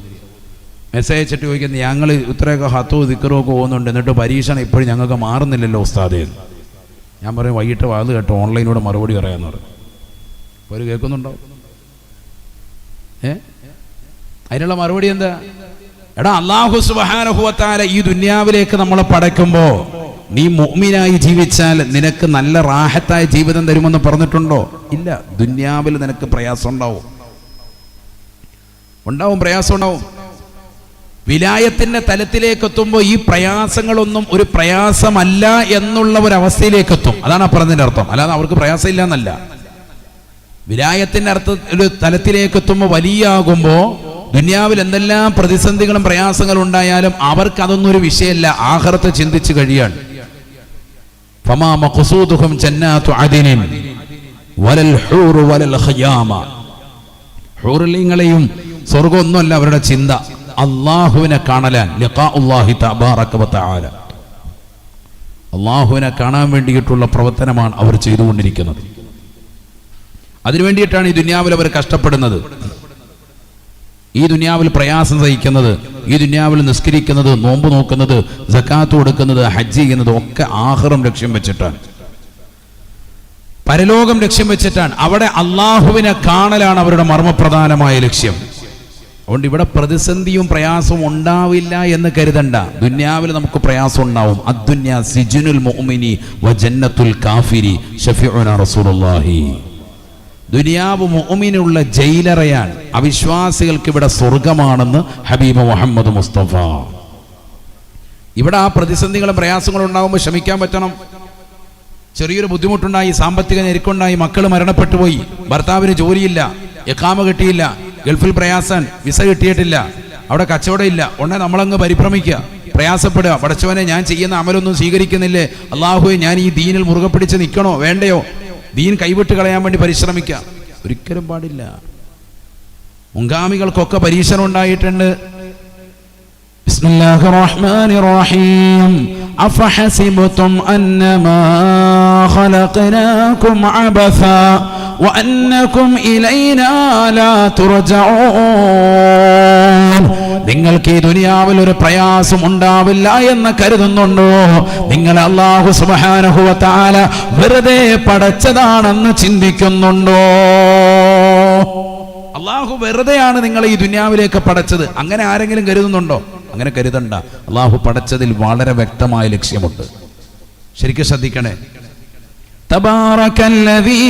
മെസ്സേജ് അയച്ചിട്ട് ചോദിക്കുന്നത്, ഞങ്ങൾ ഇത്രയൊക്കെ ഖത്തും ദിക്റും ഒക്കെ പോകുന്നുണ്ട്, എന്നിട്ട് പരീക്ഷണം ഇപ്പോഴും ഞങ്ങൾക്ക് മാറുന്നില്ലല്ലോ ഉസ്താദേ. ഞാൻ പറയും, വൈകിട്ട് വാത് കേട്ടോ, ഓൺലൈനിലൂടെ മറുപടി പറയാമെന്ന് പറയും. അവർ കേൾക്കുന്നുണ്ടോ? അതിനുള്ള മറുപടി എന്താ? എടാ, അല്ലാഹു സുബ്ഹാനഹു വ തആല ഈ ദുനിയാവിലേക്ക് നമ്മളെ പടയ്ക്കുമ്പോൾ നീ മുഅ്മിനായി ജീവിച്ചാൽ നിനക്ക് നല്ല റാഹത്തായ ജീവിതം തരുമെന്ന് പറഞ്ഞിട്ടുണ്ടോ? ഇല്ല. ദുനിയാവിൽ നിനക്ക് പ്രയാസം ഉണ്ടാവും, പ്രയാസം ഉണ്ടാവും. വിലായത്തിന്റെ തലത്തിലേക്ക് എത്തുമ്പോൾ ഈ പ്രയാസങ്ങളൊന്നും ഒരു പ്രയാസമല്ല എന്നുള്ള ഒരു അവസ്ഥയിലേക്ക് എത്തും. അതാണ് ആ പറഞ്ഞതിന്റെ അർത്ഥം. അല്ലാതെ അവർക്ക് പ്രയാസം ഇല്ല എന്നല്ല. വിലായത്തിന്റെ ഒരു തലത്തിലേക്ക് എത്തുമ്പോൾ വലിയാകുമ്പോൾ ദുനിയാവിൽ എന്തെല്ലാം പ്രതിസന്ധികളും പ്രയാസങ്ങളും ഉണ്ടായാലും അവർക്ക് അതൊന്നും ഒരു വിഷയമല്ല. ആഖിറത്തെ ചിന്തിച്ചു കഴിയാണ്. ഫമാ മഖ്സൂദുഹും ജന്നാത്തു അദ്നിൻ വലൽ ഹൂറു വലൽ ഖിയാമ. ഹൂറുലിങ്ങളെയും സ്വർഗ്ഗമൊന്നുമല്ല അവരുടെ ചിന്ത, അല്ലാഹുവിനെ കാണലാൻ. ലിഖാഉല്ലാഹി തബാറക വ തആല. അല്ലാഹുവിനെ കാണാൻ വേണ്ടിയിട്ടുള്ള പ്രവർത്തനമാണ് അവർ ചെയ്തുകൊണ്ടിരിക്കുന്നത്. അതിനു വേണ്ടിയിട്ടാണ് ഈ ദുനിയാവിൽ അവർ കഷ്ടപ്പെടുന്നത്, ഈ ദുനിയാവിൽ പ്രയാസം സഹിക്കുന്നത്, ഈ ദുനിയാവിൽ നിസ്കരിക്കുന്നത്, നോമ്പ് നോക്കുന്നത്, സക്കാത്ത് കൊടുക്കുന്നത്, ഹജ്ജ് ചെയ്യുന്നത് ഒക്കെ ആഖിറം ലക്ഷ്യം വെച്ചിട്ടാണ്, പരലോകം ലക്ഷ്യം വെച്ചിട്ടാണ്. അവിടെ അള്ളാഹുവിനെ കാണലാണ് അവരുടെ മർമ്മപ്രധാനമായ ലക്ഷ്യം. അതുകൊണ്ട് ഇവിടെ പ്രതിസന്ധിയും പ്രയാസവും ഉണ്ടാവില്ല എന്ന് കരുതണ്ട. ദുനിയാവിൽ നമുക്ക് പ്രയാസം ഉണ്ടാവും. അദ്ദുന്യാ സിജ്നുൽ മുഅ്മിനി വ ജന്നത്തുൽ കാഫിരി ശഫീഉനാ റസൂലുള്ളാഹി. ദുനിയാവ് മുഅ്മിനുള്ള ജയിലറയാണ്, അവിശ്വാസികൾക്ക് ഇവിടെ സ്വർഗമാണെന്ന് ഹബീബ് മുഹമ്മദ് മുസ്തഫ. ഇവിടെ ആ പ്രതിസന്ധികളും പ്രയാസങ്ങളും ഉണ്ടാകുമ്പോൾ ക്ഷമിക്കാൻ പറ്റണം. ചെറിയൊരു ബുദ്ധിമുട്ടുണ്ടായി, സാമ്പത്തിക ഞെരുക്കുണ്ടായി, മക്കൾ മരണപ്പെട്ടു പോയി, ഭർത്താവിന് ജോലിയില്ല, ഇഖാമ കിട്ടിയില്ല, ഗൾഫിൽ പ്രയാസൻ, വിസ കിട്ടിയിട്ടില്ല, അവിടെ കച്ചവടം ഇല്ല. ഉടനെ നമ്മളങ്ങ് പരിഭ്രമിക്കുക, പ്രയാസപ്പെടുക. പടച്ചവനെ, ഞാൻ ചെയ്യുന്ന അമലൊന്നും സ്വീകരിക്കുന്നില്ലേ, അള്ളാഹുവെ ഞാൻ ഈ ദീനിൽ മുറുകെ പിടിച്ച് നിൽക്കണോ വേണ്ടയോ, ദീൻ കൈവിട്ട് കളയാൻ വേണ്ടി പരിശ്രമിക്കുക. ഒരിക്കലും പാടില്ല. മുൻഗാമികൾക്കൊക്കെ പരീക്ഷണം ഉണ്ടായിട്ടുണ്ട്. ബിസ്മില്ലാഹിർ റഹ്മാനിർ റഹീം. അഫഹസിബതും അന്നമാ ഖലഖനാകും അബസ വഅന്നകും ഇലൈനാ ലാ തുർജഊൻ. നിങ്ങൾക്ക് ഈ ദുനിയാവിൽ ഒരു പ്രയാസം ഉണ്ടാവില്ല എന്ന് കരുതുന്നുണ്ടോ? നിങ്ങൾ അല്ലാഹു സുബ്ഹാനഹു വ തആല വെറുതെ പടച്ചതാണെന്ന് ചിന്തിക്കുന്നുണ്ടോ? അല്ലാഹു വെറുതെയാണ് നിങ്ങളെ ഈ ദുനിയാവിലേക്ക് പടച്ചത്, അങ്ങനെ ആരെങ്കിലും കരുതുന്നുണ്ടോ? അങ്ങനെ കരുതണ്ട. അള്ളാഹു പടച്ചതിൽ വളരെ വ്യക്തമായ ലക്ഷ്യമുണ്ട്. ശരിക്കും ശ്രദ്ധിക്കണേ. തബാറകല്ലദീ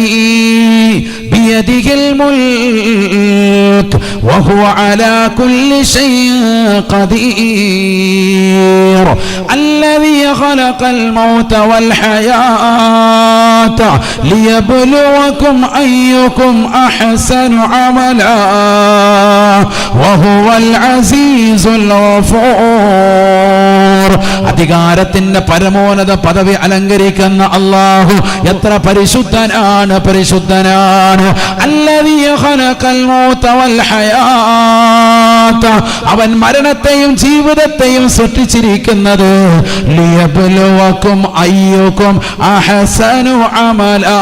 ബിയദിഹിൽ മുൽക് വഹുവ അലാ കുല്ലി ശൈഇൻ ഖദീർ അല്ലദീ ഖലഖൽ മൗത വൽ ഹയാത ലിയബ്ലുവകും അയ്യുകും അഹ്സനു അമലാ വഹുവൽ അസീസുൽ ഗഫൂർ. അധികാരത്തിന്റെ പരമോന്നത പദവി അലങ്കരിക്കുന്ന അല്ലാഹു എത്ര പരിശുദ്ധനാണ്, പരിശുദ്ധനാണ്. അല്ലദീ ഖലഖൽ മൗത വൽ ഹയാത, അവൻ മരണത്തെയും ജീവിതത്തെയും സൃഷ്ടിച്ചിരിക്കുന്നത് ലിയബ്ലുവകും അയ്യുകും അഹ്സനു അമലാ.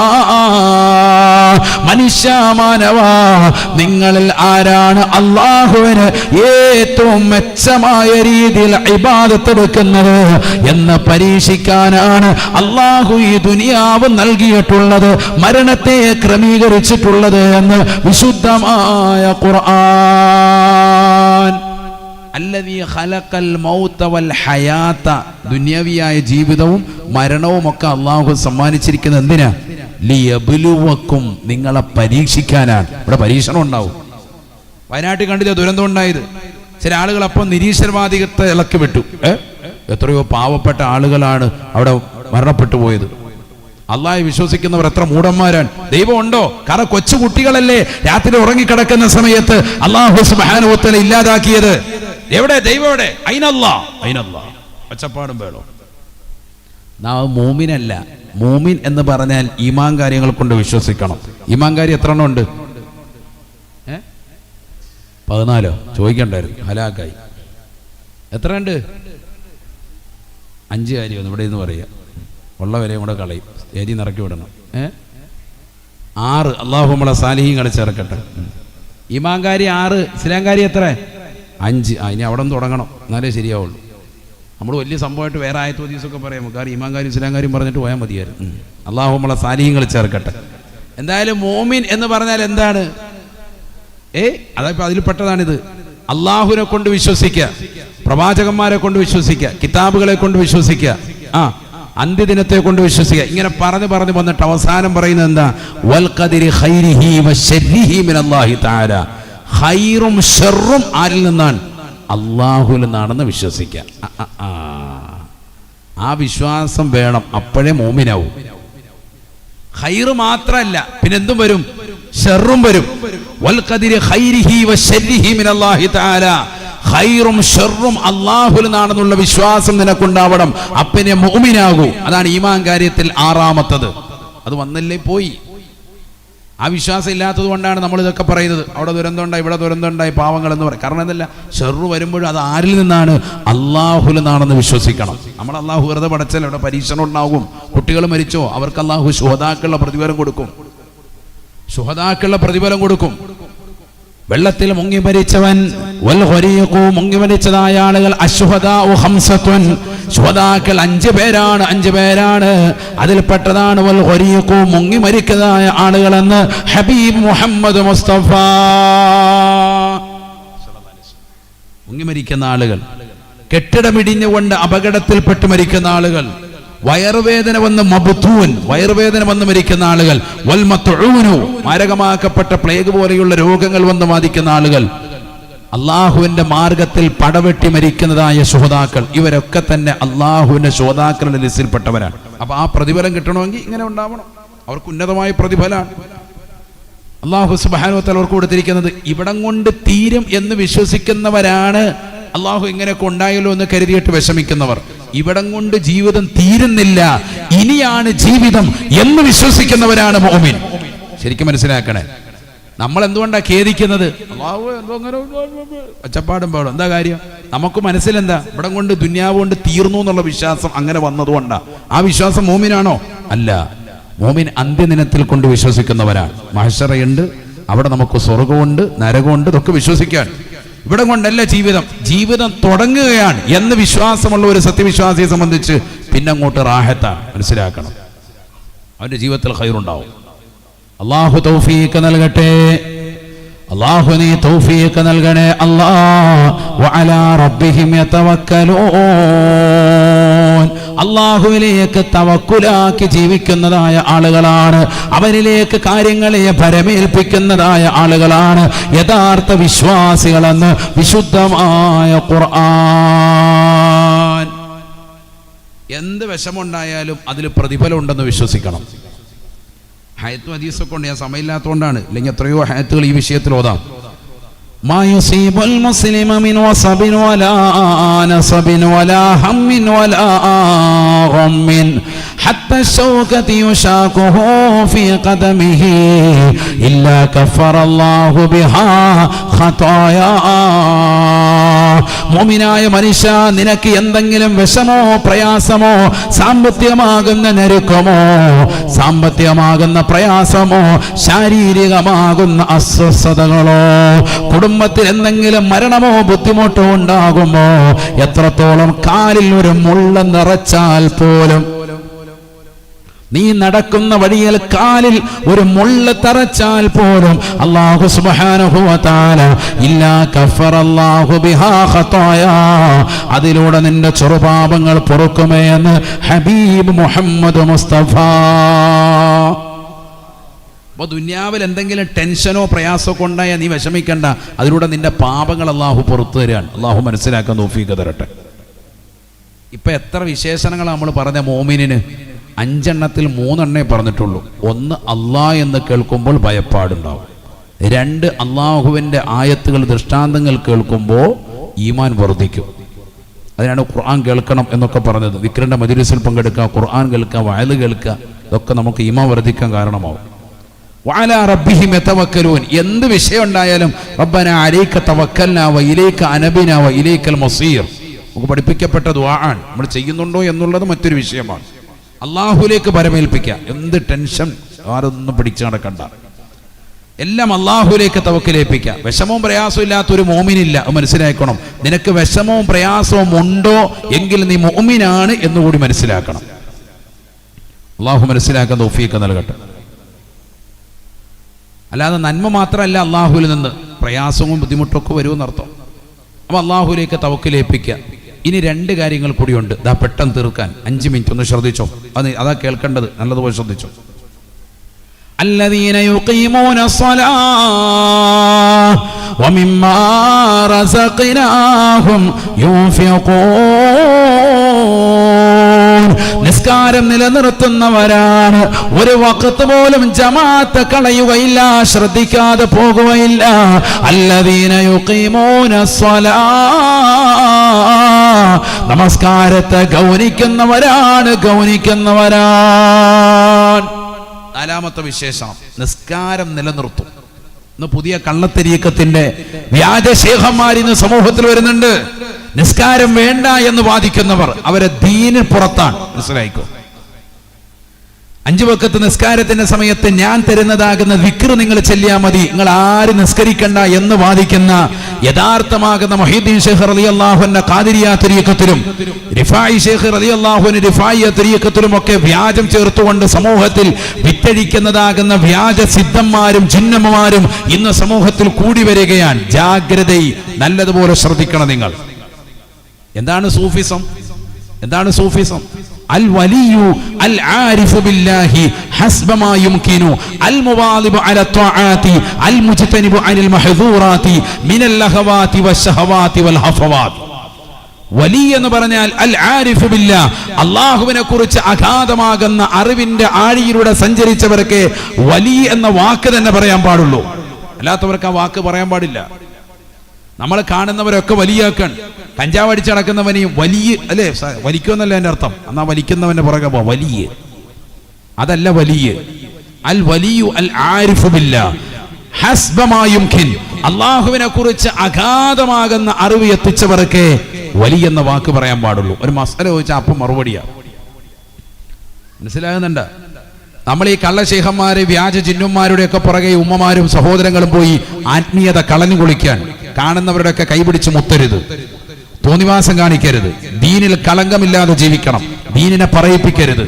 മനുഷ്യ മാനവ, നിങ്ങളിൽ ആരാണ് അല്ലാഹുവിന് ഏറ്റവും മെച്ചമായ രീതിയിൽ ഇബാദത്ത് എടുക്കുന്നത് എന്ന് പരീക്ഷിക്കാനാണ് അല്ലാഹു ഈ ദുനിയാവ് നൽകിയിട്ടുള്ളത്, മരണത്തെ ക്രമീകരിച്ചിട്ടുള്ളത് എന്ന് വിശുദ്ധമായ ഖുർആൻ. അല്ലദീ ഖലഖൽ മൗത വൽ ഹയാത, ദുനിയാവിയായ ജീവിതവും മരണവും ഒക്കെ അല്ലാഹു സമ്മാനിച്ചിരിക്കുന്നത് എന്തിനാ? ലിയബ്ലുവക്കും, നിങ്ങളെ പരീക്ഷിക്കാനാണ്. ഇവിടെ പരീക്ഷണം ഉണ്ടാവും. വയനാട്ടിൽ കണ്ടില്ല ദുരന്തം ഉണ്ടായത്? ചില ആളുകൾ അപ്പം നിരീശ്വരവാദികത്തെ ഇളക്കി വിട്ടു. എത്രയോ പാവപ്പെട്ട ആളുകളാണ് അവിടെ മരണപ്പെട്ടു പോയത്. അള്ളാഹെ വിശ്വസിക്കുന്നവർ എത്ര മൂഢന്മാരാണ്. ദൈവം ഉണ്ടോ? കാരണം കൊച്ചു കുട്ടികളല്ലേ രാത്രി ഉറങ്ങിക്കിടക്കുന്ന സമയത്ത് അല്ലാഹു സുബ്ഹാനഹു വ തആല ഇല്ലാതാക്കിയത്. എവിടെ ദൈവം? എവിടെ? അയിനല്ലാ ഒച്ചപ്പാടും വേളോ. നാം മൂമിനല്ല. മൂമിൻ എന്ന് പറഞ്ഞാൽ ഈമാൻ കാര്യങ്ങൾ കൊണ്ട് വിശ്വസിക്കണം. ഈമാൻ കാര്യം എത്ര എണ്ണം ഉണ്ട്? 14 ചോദിക്കണ്ടായിരുന്നു, ഹലാക്കായി. എത്ര ഉണ്ട്? 5 കാര്യമൊന്നും ഇവിടെ നിന്ന് പറയാം. ഉള്ളവരെയും കൂടെ കളയും, സ്റ്റേജിൽ നിറക്കി വിടണം. 6 അള്ളാഹു നമ്മളെ സാലിഹീങ്ങളെ ചേർക്കട്ടെ. ഈമാൻകാരി 6, ഇസ്ലാംകാരി എത്ര? 5. ഇനി അവിടെ നിന്ന് തുടങ്ങണം, എന്നാലേ ശരിയാവുള്ളൂ. നമ്മൾ വലിയ സംഭവമായിട്ട് വേറെ ആയത്ത് ഹദീസൊക്കെ പറയാം. കാരണം ഈമാൻകാരും ഇസ്ലാംകാരും പറഞ്ഞിട്ട് പോയാൽ മതിയായിരുന്നു. അള്ളാഹു നമ്മളെ സാലിഹീങ്ങളെ ചേർക്കട്ടെ. എന്തായാലും മോമിൻ എന്ന് പറഞ്ഞാൽ എന്താണ്? അതപ്പോ അതിൽപ്പെട്ടതാണിത്. അള്ളാഹുവിനെ കൊണ്ട് വിശ്വസിക്കുക, പ്രവാചകന്മാരെ കൊണ്ട് വിശ്വസിക്കുക, കിതാബുകളെ കൊണ്ട് വിശ്വസിക്കുക, അന്ത്യദിനത്തെ കൊണ്ട് വിശ്വസിക്കുക. ഇങ്ങനെ പറഞ്ഞു പറഞ്ഞു വന്നിട്ട് അവസാനം പറയുന്നത് എന്താ? വൽ ഖദരി ഖൈരിഹി വശർരിഹി മിനല്ലാഹി തആല. ഖൈറും ശർറും ആരിൽ നിന്നാണ്? അള്ളാഹുവിൽ നിന്നാണെന്ന് വിശ്വസിക്കുക. ആ വിശ്വാസം വേണം, അപ്പോഴേ മോമിനാവും. ഖൈറ് മാത്രമല്ല, പിന്നെന്തും വരും, ശർറും വരും. വൽ ഖദരി ഖൈരിഹി വശർരിഹി മിനല്ലാഹി തആല. ഖൈറും ശർറും അല്ലാഹുവിൽ നിന്നാണെന്നുള്ള വിശ്വാസം നിനക്കുണ്ടാവണം, അപ്പനെ മുഅ്മിനാകൂ. അതാണ് ഈമാൻ കാര്യത്തിൽ 6ാമത്തത്. അത് വന്നില്ലേ പോയി. ആ വിശ്വാസം ഇല്ലാത്തത് കൊണ്ടാണ് നമ്മൾ ഇതൊക്കെ പറയുന്നത്. അവിടെ ദുരന്തം ഉണ്ടായി, ഇവിടെ ദുരന്തം ഉണ്ടായി, പാവങ്ങൾ എന്ന് പറയും. കാരണം എന്തല്ല, ഷെറു വരുമ്പോഴും അത് ആരിൽ നിന്നാണ്? അള്ളാഹുൽ നിന്നാണെന്ന് വിശ്വസിക്കണം. നമ്മൾ അള്ളാഹു വെറുതെ പടച്ചാൽ ഇവിടെ പരീക്ഷണം ഉണ്ടാകും. കുട്ടികൾ മരിച്ചോ, അവർക്ക് അള്ളാഹു ശുഹദാക്കളുടെ പ്രതിഫലം കൊടുക്കും. ശുഹദാക്കളുടെ പ്രതിഫലം കൊടുക്കും. വെള്ളത്തിൽ മുങ്ങി മരിച്ചവൻ, വൽ ഖരീഖു, മുങ്ങി മരിച്ചതായ ആളുകൾ, അശ്ഹദാഉ ഖംസത്തുൻ, ശുഹദാക്കൾ 5 പേരാണ്, 5 പേരാണ്. അതിൽപ്പെട്ടതാണ് വൽ ഖരീഖു, മുങ്ങി മരിക്കുന്നതായ ആളുകളെന്ന് ഹബീബ് മുഹമ്മദ് മുസ്തഫ. മുങ്ങി മരിക്കുന്ന ആളുകൾ, കെട്ടിടമിടിഞ്ഞുകൊണ്ട് അപകടത്തിൽപ്പെട്ട് മരിക്കുന്ന ആളുകൾ, വയറുവേദന വന്ന് മബ്തൂൻ, വയറുവേദന വന്ന് മരിക്കുന്ന ആളുകൾ, വൽ മത്ഊനു, മാരകമാക്കപ്പെട്ട പ്ലേഗ് പോലെയുള്ള രോഗങ്ങൾ വന്ന് ബാധിക്കുന്ന ആളുകൾ, അള്ളാഹുവിന്റെ മാർഗത്തിൽ പടവെട്ടി മരിക്കുന്നതായ ശുഹദാക്കൾ, ഇവരൊക്കെ തന്നെ അള്ളാഹുവിന്റെ ശുഹദാക്കളുടെ ലിസ്റ്റിൽപ്പെട്ടവരാണ്. അപ്പൊ ആ പ്രതിഫലം കിട്ടണമെങ്കിൽ ഇങ്ങനെ ഉണ്ടാവണം. അവർക്ക് ഉന്നതമായ പ്രതിഫലമാണ് അള്ളാഹു സുബ്ഹാനഹു വ തആല അവർക്ക് കൊടുത്തിരിക്കുന്നത്. ഇവിടം കൊണ്ട് തീരും എന്ന് വിശ്വസിക്കുന്നവരാണ് അള്ളാഹു ഇങ്ങനെയൊക്കെ ഉണ്ടായല്ലോ എന്ന് കരുതിയിട്ട് വിഷമിക്കുന്നവർ. ഇവിടം കൊണ്ട് ജീവിതം തീരുന്നില്ല, ഇനിയാണ് ജീവിതം എന്ന് വിശ്വസിക്കുന്നവരാണ് മുഅ്മിൻ. ശരിക്കും മനസ്സിലാക്കണേ. നമ്മൾ എന്തുകൊണ്ടാ ഖേദിക്കുന്നത്? ഒച്ചപ്പാടും പാടും എന്താ കാര്യം? നമുക്ക് മനസ്സിലെന്താ? ഇവിടം കൊണ്ട് ദുനിയാവ് കൊണ്ട് തീർന്നു എന്നുള്ള വിശ്വാസം അങ്ങനെ വന്നതുകൊണ്ടാ. ആ വിശ്വാസം മോമിനാണോ? അല്ല. മോമിൻ അന്ത്യദിനത്തിൽ കൊണ്ട് വിശ്വസിക്കുന്നവരാണ്. മഹ്ശറയുണ്ട്, അവിടെ നമുക്ക് സ്വർഗമുണ്ട്, നരകമുണ്ട്, ഇതൊക്കെ വിശ്വസിക്കാൻ. ഇവിടെ കൊണ്ടല്ല ജീവിതം, ജീവിതം തുടങ്ങുകയാണ് എന്ന് വിശ്വാസമുള്ള ഒരു സത്യവിശ്വാസിയെ സംബന്ധിച്ച് പിന്നെ അങ്ങോട്ട് റാഹത്താണ്. മനസ്സിലാക്കണം, അവന്റെ ജീവിതത്തിൽ ഖൈറുണ്ടാവും. അല്ലാഹു തൗഫീഖ് നൽകട്ടെ. അല്ലാഹു നീ തൗഫീഖ് നൽകണേ അല്ലാഹ്. വഅലാ റബ്ബിഹിം യതവക്കലൂൻ, അല്ലാഹുവിലേക്ക് തവക്കുലാക്കി ജീവിക്കുന്നതായ ആളുകളാണ്, അവനിലേക്ക് കാര്യങ്ങളെ ഭരമേൽപ്പിക്കുന്നതായ ആളുകളാണ് യഥാർത്ഥ വിശ്വാസികളെന്ന് വിശുദ്ധമായ ഖുർആൻ. എന്ത് വിഷമുണ്ടായാലും അതിൽ പ്രതിഫലം ഉണ്ടെന്ന് വിശ്വസിക്കണം. ഹയത്തും ഹദീസൊക്കെ ഉണ്ട്, ഞാൻ സമയമില്ലാത്തതുകൊണ്ടാണ്, ഇല്ലെങ്കിൽ എത്രയോ ഹയത്തുകൾ ഈ വിഷയത്തിൽ ഓതാം. ما يصيب المسلم من وصب ولا نصب ولا هم ولا غم حتى الشوكة يشاكه في قدمه إلا كفر الله بها خطايا. മുഅ്മിനായ മനുഷ്യ, നിനക്ക് എന്തെങ്കിലും വിഷമോ പ്രയാസമോ സാമ്പത്തികമാകുന്ന ഞെരുക്കമോ സാമ്പത്തികമാകുന്ന പ്രയാസമോ ശാരീരികമാകുന്ന അസ്വസ്ഥതകളോ കുടുംബത്തിൽ എന്തെങ്കിലും മരണമോ ബുദ്ധിമുട്ടോ ഉണ്ടാകുമോ, എത്രത്തോളം കാലിൽ ഒരു മുള്ള നിറച്ചാൽ പോലും, നീ നടക്കുന്ന വഴിയിൽ കാലിൽ ഒരു മുള്ള തറച്ചാൽ പോലും അല്ലാഹു സുബ്ഹാനഹു വ തആല ഇല്ലാ കഫറല്ലാഹു ബിഹാ ഖതായാ, അതിലൂടെ നിന്റെ ചെറുപാപങ്ങൾ പൊറുക്കുമേ എന്ന് ഹബീബ് മുഹമ്മദ് മുസ്തഫ. അപ്പോൾ ദുനിയാവിൽ എന്തെങ്കിലും ടെൻഷനോ പ്രയാസമോ ഉണ്ടായാൽ നീ വിഷമിക്കണ്ട, അതിലൂടെ നിന്റെ പാപങ്ങൾ അല്ലാഹു പുറത്തു തരാണ്. അല്ലാഹു മനസ്സിലാക്കാൻ തൗഫീഖ് തരട്ടെ. ഇപ്പം എത്ര വിശേഷണങ്ങളാണ് നമ്മൾ പറഞ്ഞ മോമിനിന്? 5 എണ്ണത്തിൽ 3 എണ്ണേ പറഞ്ഞിട്ടുള്ളൂ. 1, അല്ലാഹ് എന്ന് കേൾക്കുമ്പോൾ ഭയപ്പാടുണ്ടാവും. 2, അള്ളാഹുവിൻ്റെ ആയത്തുകൾ ദൃഷ്ടാന്തങ്ങൾ കേൾക്കുമ്പോൾ ഈമാൻ വർദ്ധിക്കും. അതിനാണ് ഖുർആൻ കേൾക്കണം എന്നൊക്കെ പറഞ്ഞത്. ദിക്റിൻ്റെ മജ്‌ലിസിൽ പങ്കെടുക്കുക, ഖുർആൻ കേൾക്കുക, വഅദ് കേൾക്കുക, ഇതൊക്കെ നമുക്ക് ഈമാൻ വർദ്ധിക്കാൻ കാരണമാവും. വഅലാ റബ്ബിഹിം യതവക്കലൂൻ, എന്ത് വിഷയം ഉണ്ടായാലും റബ്ബനാ അലൈക തവക്കൽനാ വ ഇലൈക അനബിനാ വ ഇലൈക്കൽ മസീർ, നമുക്ക് പഠിപ്പിക്കപ്പെട്ട ദുആ ആണ്. നമ്മൾ ചെയ്യുന്നുണ്ടോ എന്നുള്ളത് മറ്റൊരു വിഷയമാണ്. അള്ളാഹുലേക്ക് പരമേൽപ്പിക്കുക. എന്ത് ടെൻഷൻ ആരൊന്നും പിടിച്ചു നടക്കണ്ട, എല്ലാം അള്ളാഹുലേക്ക് തവക്കലേൽപ്പിക്കുക. വിഷമവും പ്രയാസവും ഇല്ലാത്തൊരു മോമിനില്ല, മനസ്സിലാക്കണം. നിനക്ക് വിഷമവും പ്രയാസവും ഉണ്ടോ എങ്കിൽ നീ മോമിനാണ് എന്നുകൂടി മനസ്സിലാക്കണം. അള്ളാഹു മനസ്സിലാക്കാൻ തൗഫീഖ് നൽകട്ടെ. അല്ലാതെ നന്മ മാത്രമല്ല, അള്ളാഹുവിൽ നിന്ന് പ്രയാസവും ബുദ്ധിമുട്ടൊക്കെ വരുമെന്നർത്ഥം. അപ്പോൾ അള്ളാഹുലേക്ക് തവക്കലേൽപ്പിക്കുക. ഇനി 2 കാര്യങ്ങൾ കൂടിയുണ്ട്, ഇതാ പെട്ടെന്ന് തീർക്കാൻ. 5 മിനിറ്റ് ഒന്ന് ശ്രദ്ധിച്ചോ, അതാ കേൾക്കേണ്ടത്, നല്ലതുപോലെ ശ്രദ്ധിച്ചോ. الذين يقيمون الصلاة ومما رزقناهم ينفقون, നിസ്കാരം നിലനിർത്തുന്നവരാണ്, ഒരു വഖത്ത് പോലും ജമാഅത്ത് കളയുകയില്ല, ശ്രദ്ധിക്കാതെ പോകുകയില്ല. الذين يقيمون الصلاة, നമസ്കാരത്തെ ഗൗനിക്കുന്നവരാണ്. 4ാമത്തെ വിശേഷം, നിസ്കാരം നിലനിർത്തും. ഇന്ന് പുതിയ കള്ളത്തരീക്കത്തിന്റെ വ്യാജ ശേഖന്മാർ ഇന്ന് സമൂഹത്തിൽ വരുന്നുണ്ട്. നിസ്കാരം വേണ്ട എന്ന് വാദിക്കുന്നവർ അവരെ ദീനിൽ പുറത്താണ്, മനസ്സിലായിക്കോ. 5 വഖത്ത് നിസ്കാരത്തിന്റെ സമയത്ത് ഞാൻ തരുന്നതാകുന്ന ദിക്ർ നിങ്ങൾ ചൊല്ലിയാൽ മതി, നിങ്ങൾ ആരും നിസ്കരിക്കണ്ട എന്ന് വാദിക്കുന്ന യഥാർത്ഥമാകുന്ന മുഹീദ്ദീൻ ശൈഖ് റളിയല്ലാഹു അൻഹു ഖാദിരിയ തരീഖത്തിലും റിഫായി ശൈഖ് റളിയല്ലാഹു അൻഹു റിഫായിയ തരീഖത്തിലും ഒക്കെ വ്യാജം ചേർത്തുകൊണ്ട് സമൂഹത്തിൽ വിറ്റഴിക്കുന്നതാകുന്ന വ്യാജ സിദ്ധന്മാരും ജിന്നന്മാരും ഇന്ന് സമൂഹത്തിൽ കൂടി വരികയാണ്. ജാഗ്രത, നല്ലതുപോലെ ശ്രദ്ധിക്കണം നിങ്ങൾ. എന്താണ് സൂഫിസം? എന്താണ് സൂഫിസം? അൽ വലിയു അൽ ആരിഫു ബില്ലാഹി ഹസ്ബ മാ യുംകിനു അൽ മുവാദിബു അല ത്വആതി അൽ മുജ്തനിബു അനിൽ മഹ്ദൂറാതി മിനൽ ലഹവാതി വശഹവാതി വൽ ഹഫവാത്. വലി എന്ന് പറഞ്ഞാൽ അൽ ആരിഫു ബില്ലാഹ്, അല്ലാഹുവിനെ കുറിച്ച് അഗാധമാകുന്ന അറിവിന്റെ ആഴിയിലൂടെ സഞ്ചരിച്ചവർക്ക് വലി എന്ന വാക്ക് തന്നെ പറയാൻ പാടുള്ളൂ, അല്ലാത്തവർക്ക് ആ വാക്ക് പറയാൻ പാടില്ല. നമ്മൾ കാണുന്നവരൊക്കെ വലിയാക്കാൻ, കഞ്ചാവ് അടിച്ച് നടക്കുന്നവന് വലിയ അല്ലേ, വലിക്കുമെന്നല്ല എൻ്റെ അർത്ഥം. എന്നാ വലിക്കുന്നവന്റെ പുറകെ പോ, വലിയ അതല്ല വലിയ. അൽ വലിയു അൽ ആരിഫു ബില്ലാഹ് ഹസ്ബ മാ യുംകിൻ, അല്ലാഹുവിനെ കുറിച്ച് അഗാധമാകുന്ന അറിവ് എത്തിച്ചവർക്ക് വലിയ എന്ന വാക്ക് പറയാൻ പാടുള്ളൂ. ഒരു മസല ചോദിച്ചാൽ അപ്പം മറുപടിയാ. മനസ്സിലാകുന്നുണ്ട്? നമ്മൾ ഈ കള്ളശേഖന്മാര് വ്യാജ ജിന്നുമാരുടെ ഒക്കെ പുറകെ ഉമ്മമാരും സഹോദരങ്ങളും പോയി ആത്മീയത കളഞ്ഞു കുളിക്കാൻ, കാണുന്നവരുടെ ഒക്കെ കൈപിടിച്ച് മുത്തരുത്, തോന്നിവാസം കാണിക്കരുത്, ദീനിൽ കളങ്കമില്ലാതെ ജീവിക്കണം, ദീനിനെ പറയിപ്പിക്കരുത്.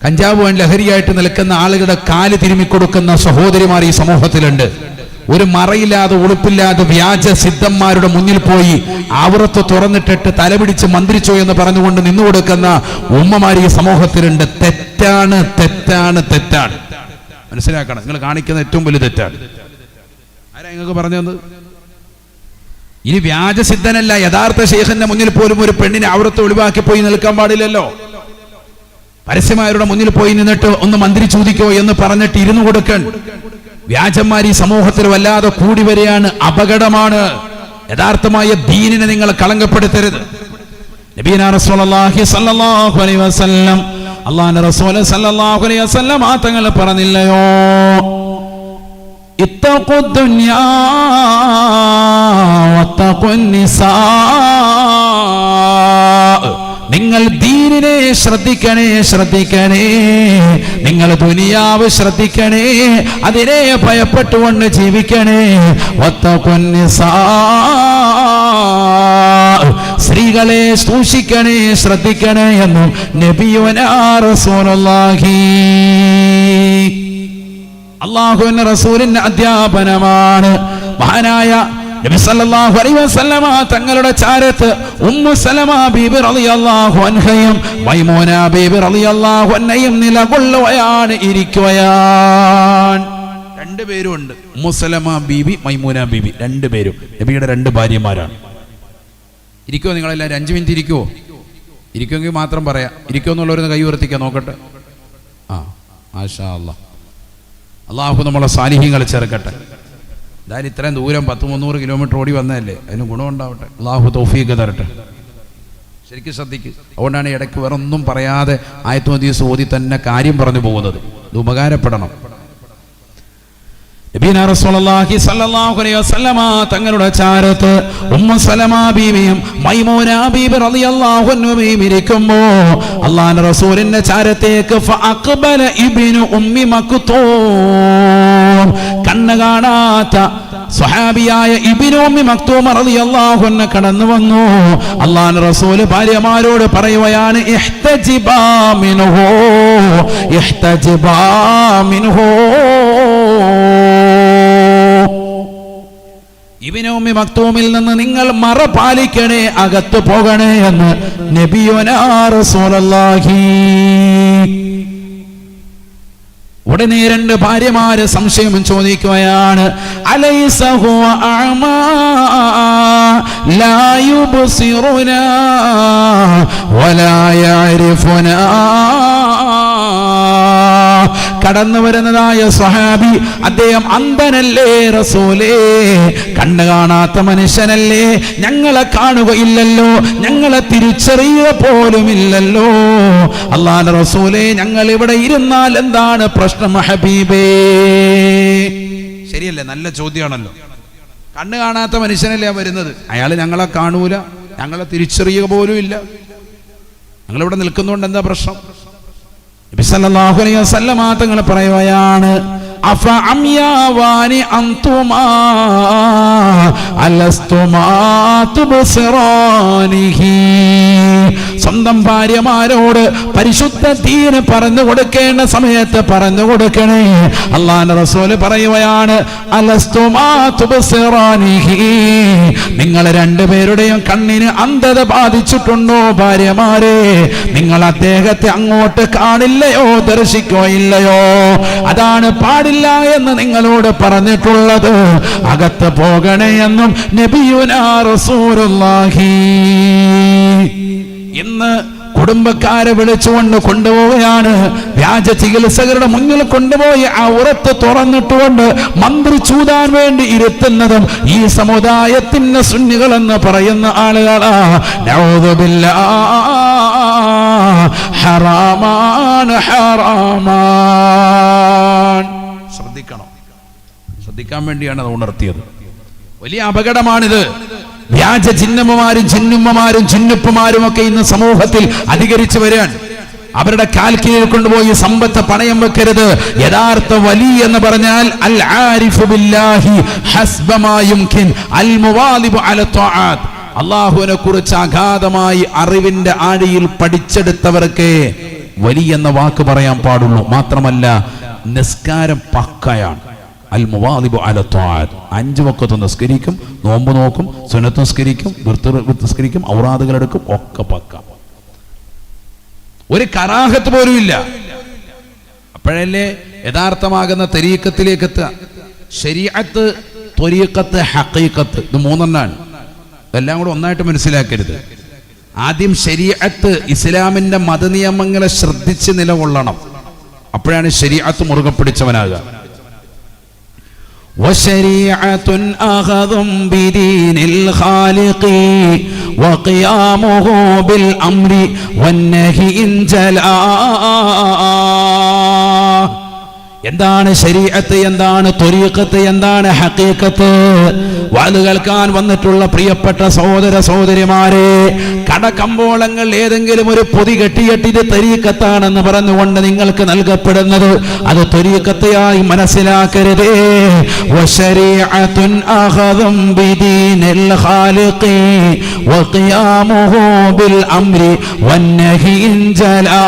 കഞ്ചാവ് ലഹരിയായിട്ട് നിൽക്കുന്ന ആളുകളുടെ കാല് തിരുമിക്കൊടുക്കുന്ന സഹോദരിമാർ ഈ സമൂഹത്തിലുണ്ട്. ഒരു മറയില്ലാതെ ഉളുപ്പില്ലാതെ വ്യാജ സിദ്ധന്മാരുടെ മുന്നിൽ പോയി ആവറത്ത് തുറന്നിട്ടിട്ട് തലപിടിച്ച് മന്ത്രിച്ചോ എന്ന് പറഞ്ഞുകൊണ്ട് നിന്നുകൊടുക്കുന്ന ഉമ്മമാർ ഈ സമൂഹത്തിലുണ്ട്. തെറ്റാണ്, തെറ്റാണ്, തെറ്റാണ്. മനസ്സിലാക്കണം. നിങ്ങൾ കാണിക്കുന്ന ഏറ്റവും വലിയ തെറ്റാണ്. ആരാ നിങ്ങൾക്ക് പറഞ്ഞു തന്നത്? ഇനി വ്യാജസിദ്ധനല്ല, യഥാർത്ഥ ശൈഖിന്റെ മുന്നിൽ പോലും ഒരു പെണ്ണിനെ ആവറത്ത് ഒളിവാക്കി പോയി നിൽക്കാൻ പാടില്ലല്ലോ. പരസ്യമാരുടെ മുന്നിൽ പോയി നിന്നിട്ട് ഒന്ന് മന്ത്രി ചോദിക്കോ എന്ന് പറഞ്ഞിട്ട് ഇരുന്നു കൊടുക്കാൻ വ്യാജന്മാർ ഈ സമൂഹത്തിൽ വല്ലാതെ കൂടി വരികയാണ്. അപകടമാണ്. യഥാർത്ഥമായ ദീനിനെ നിങ്ങൾ കളങ്കപ്പെടുത്തരുത്. നബീന റസൂലുള്ളാഹി സ്വല്ലല്ലാഹു അലൈഹി വസല്ലം, അല്ലാഹുവിന്റെ റസൂൽ സ്വല്ലല്ലാഹു അലൈഹി വസല്ലം തങ്ങൾ പറഞ്ഞില്ലയോ, ഇത്തഖു ദുനിയാ വത്തഖു നിസാ, നിങ്ങൾ ദീനിനെ ശ്രദ്ധിക്കണേ, ശ്രദ്ധിക്കണേ. നിങ്ങൾ ദുനിയാവ് ശ്രദ്ധിക്കണേ, അതിനെ ഭയപ്പെട്ടുകൊണ്ട് ജീവിക്കണേ. വത്തഖു നിസാ, സ്ത്രീകളെ സൂക്ഷിക്കണേ, ശ്രദ്ധിക്കണേ എന്നും നബിയുനാ റസൂലുള്ളാഹി. അല്ലാഹുവിന്റെ റസൂലിന്റെ അധ്യാപനമാണ്. മഹാനായ നബി സല്ലല്ലാഹു അലൈഹി വസല്ലമ തങ്ങളുടെ ചാരത്ത് ഉമ്മു സലമ ബീബി റളിയല്ലാഹു അൻഹയും മൈമൂന ബീബി റളിയല്ലാഹു അൻഹയും നിലകൊള്ളുകയാണ്, ഇരിക്കുകയാണ്. രണ്ടുപേരും ഉണ്ട്. ഉമ്മു സലമ ബീബി, മൈമൂന ബീബി, രണ്ടുപേരും നബിയുടെ രണ്ട് ഭാര്യമാരാണ്. ഇരിക്കുമോ നിങ്ങളെല്ലാവരും? 5 മിനിറ്റ് ഇരിക്കുമോ? ഇരിക്കുമെങ്കിൽ മാത്രം പറയാം. ഇരിക്കുമെന്നുള്ളവരൊന്ന് കൈ ഉയർത്തിക്കാൻ നോക്കട്ടെ. മാഷാ അല്ലാഹ്. അള്ളാഹു നമ്മളെ സാലിഹ്യങ്ങളെ ചേർക്കട്ടെ. എന്തായാലും ഇത്രയും ദൂരം 100-300 കിലോമീറ്റർ ഓടി വന്നതല്ലേ, അതിന് ഗുണമുണ്ടാവട്ടെ. അള്ളാഹു തൗഫീഖ് തരട്ടെ. ശരിക്കും ശ്രദ്ധിക്കുക. അതുകൊണ്ടാണ് ഇടയ്ക്ക് വേറെ ഒന്നും പറയാതെ ആയത്തുൽ ഹദീസ് ഓതി തന്നെ കാര്യം പറഞ്ഞു പോകുന്നത്. ഇത് ഉപകാരപ്പെടണം. നബീന റസൂലുള്ളാഹി സ്വല്ലല്ലാഹു അലൈഹി വസല്ലമ തങ്ങളുടെ ചാരത്ത് ഉമ്മു സലമ ബീവിയും മൈമൂന ബീബി റളിയല്ലാഹു അൻഹയും ഇരിക്കുമ്പോൾ അല്ലാഹുവിന്റെ റസൂലിന്റെ ചാരത്തേക്ക് ഫഅഖബല ഇബ്നു ഉമ്മി മക്തൂം, കണ്ണ് കാണാത്ത സ്വഹാബിയായ ഇബ്നു ഉമ്മി മക്തൂം റളിയല്ലാഹു അൻഹു കടന്നു വന്നു. അല്ലാഹുവിന്റെ റസൂൽ ഭാര്യമാരോട് പറയുകയാണ്, ഇഹ്തജിബാ മിൻഹു, ഇഹ്തജിബാ മിൻഹു, ഇബ്നു ഉമ്മി മക്തൂമിൽ നിന്ന് നിങ്ങൾ മറ പാലിക്കണേ, അകത്ത് പോകണേ എന്ന് നബിയുനാ റസൂലുള്ളാഹി. ഉടനെ 2 ഭാര്യമാര് സംശയം ചോദിക്കുകയാണ്, അലൈസ ഹുവ അഅമാ ലാ യുബ്സിറുനാ വലാ യഅരിഫുനാ. കടന്നു വരുന്നതായ സ്വഹാബി, അദ്ദേഹം അന്ധനല്ലേ റസൂലേ? കണ്ണ് കാണാത്ത മനുഷ്യനല്ലേ? ഞങ്ങളെ കാണുകയില്ലല്ലോ, ഞങ്ങളെ തിരിച്ചറിയുക പോലുമില്ലല്ലോ. അല്ലാഹുവിന്റെ റസൂലേ, ഞങ്ങൾ ഇവിടെ ഇരുന്നാൽ എന്താണ് പ്രശ്നം ഹബീബേ? ശരിയല്ലേ? നല്ല ചോദ്യമാണല്ലോ. കണ്ണ് കാണാത്ത മനുഷ്യനല്ലേ വരുന്നത്, അയാൾ ഞങ്ങളെ കാണൂല, ഞങ്ങളെ തിരിച്ചറിയുക പോലും ഇല്ല, ഞങ്ങളിവിടെ നിൽക്കുന്നതുകൊണ്ട് എന്താ പ്രശ്നം? നബി സല്ലല്ലാഹു അലൈഹി വസല്ലമ തങ്ങൾ പറയുകയാണ്, അഫ അംയാവാനി അൻതുമാ അലസ്തുമാ തുബ്സിറാനിഹി. സ്വന്തം ഭാര്യമാരോട് പരിശുദ്ധ ദീൻ പറഞ്ഞു കൊടുക്കേണ്ട സമയത്ത് പറഞ്ഞു കൊടുക്കണേ. അല്ലാഹുവിന്റെ റസൂല് പറയുകയാണ്, അലസ്തുമാ തുബ്സിറാനിഹി, നിങ്ങൾ 2 പേരുടെയും കണ്ണിന് അന്ധത ബാധിച്ചിട്ടുണ്ടോ ഭാര്യമാരെ? നിങ്ങൾ അദ്ദേഹത്തെ അങ്ങോട്ട് കാണില്ലയോ, ദർശിക്കുകയില്ലയോ? അതാണ് പാടില്ല എന്ന് നിങ്ങളോട് പറഞ്ഞിട്ടുള്ളത്. അകത്ത് പോകണേ എന്നും നബിയുനാ റസൂലുള്ളാഹി. ഇന്ന് കുടുംബക്കാരെ വിളിച്ചുകൊണ്ട് കൊണ്ടുപോവുകയാണ്. വ്യാജ ചികിത്സകരുടെ മുന്നിൽ കൊണ്ടുപോയി ആ ഉറത്ത് തുറന്നിട്ടുകൊണ്ട് മന്ത്രി ചൂതാൻ വേണ്ടി ഇരുത്തുന്നതും ഈ സമുദായത്തിന്റെ സുന്നികൾ എന്ന് പറയുന്ന ആളുകളാ. നഊദു ബില്ലാഹ്, ഹറാമാണ്, ഹറാമാണ്. ശ്രദ്ധിക്കണം. ശ്രദ്ധിക്കാൻ വേണ്ടിയാണ് അത് ഉണർത്തിയത്. വലിയ അപകടമാണിത്. വ്യാജ ജിന്നമ്മമാരും ജിന്നുമ്മമാരും ജിന്നുപ്പമാരും ഒക്കെ ഇന്ന് സമൂഹത്തിൽ അധികരിച്ചു വരാൻ. അവരുടെ കാൽക്കീഴിൽ കൊണ്ടുപോയി സമ്പത്ത് പണയം വെക്കരുത്. യഥാർത്ഥ വലി എന്ന് പറഞ്ഞാൽ അൽ ആരിഫു ബില്ലാഹി ഹസ്ബ മാ യുംകിൻ അൽ മുവാലിബു അല ത്വാഅത്ത്. അല്ലാഹുവിനെ കുറിച്ച് അഗാധമായി അറിവിന്റെ ആഴിയിൽ പഠിച്ചെടുത്തവർക്ക് വലി എന്ന വാക്ക് പറയാൻ പാടുള്ളൂ. മാത്രമല്ല നിസ്കാരം പക്കയാണ്. അൽ മുവാദിബു അല ത്വാഅത്ത്, 5 വഖത്ത് നിസ്കരിക്കും, നോമ്പ് നോക്കും, സുന്നത്ത് നിസ്കരിക്കും, നിസ്കരിക്കും, ഔറാദുകൾ എടുക്കും, ഒക്കെ പക്ക. ഒരു കറാഹത്ത് പോലും ഇല്ല. അപ്പോഴല്ലേ യഥാർത്ഥമാകുന്ന തരീഖത്തിലേക്ക് എത്തുക. ശരീഅത്ത്, ത്വരീഖത്ത്, ഹഖീഖത്ത്, ഇത് 3 ഇതെല്ലാം കൂടെ ഒന്നായിട്ട് മനസ്സിലാക്കരുത്. ആദ്യം ശരീഅത്ത്, ഇസ്ലാമിന്റെ മതനിയമങ്ങളെ ശ്രദ്ധിച്ച് നിലകൊള്ളണം. അപ്പോഴാണ് ശരീഅത്ത് മുറുകെ പിടിച്ചവനാകുക. وشريعة أخذ بدين الخالق وقيامه بالأمر والنهي إن جلا. എന്താണ് ശരീഅത്ത്, എന്താണ് ത്വരീഖത്ത്, എന്താണ് ഹഖീഖത്ത്? വാത് കേൾക്കാൻ വന്നിട്ടുള്ള പ്രിയപ്പെട്ട സഹോദര സഹോദരിമാരെ, കടകമ്പോളങ്ങൾ ഏതെങ്കിലും ഒരു പൊതി കെട്ടിയിട്ട് ഇത് ത്വരീഖത്താണെന്ന് പറഞ്ഞുകൊണ്ട് നിങ്ങൾക്ക് നൽകപ്പെടുന്നത് അത് ത്വരീഖത്തായി മനസ്സിലാക്കരുതേ. വശരീഅത്തുൻ അഖദും ബിദീനിൽ ഖാലിഖി വഖിയാമുഹു ബിൽ അംരി വന്നഹി ഇൻ ജലാ.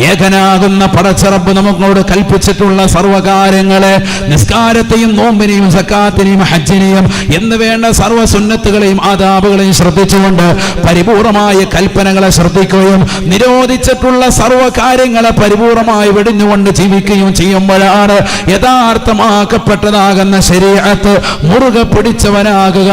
ഏകനാകുന്ന പടച്ചറബ് നമ്മളോട് കൽപ്പിച്ചിട്ടുള്ള സർവകാര്യങ്ങളെ, നിസ്കാരത്തെയും നോമ്പിനെയും സക്കാത്തിനെയും ഹജ്ജിനെയും എന്ന് വേണ്ട സർവ്വ സുന്നത്തുകളെയും ആദാബുകളെയും ശ്രദ്ധിച്ചുകൊണ്ട് പരിപൂർണമായ കൽപ്പനകളെ ശ്രദ്ധിക്കുകയും നിരോധിച്ചിട്ടുള്ള സർവ്വകാര്യങ്ങളെ പരിപൂർണമായി വെടിഞ്ഞുകൊണ്ട് ജീവിക്കുകയും ചെയ്യുമ്പോഴാണ് യഥാർത്ഥമാക്കപ്പെട്ടതാകുന്ന ശരീഅത്ത് മുറുകെ പിടിച്ചവനാകുക.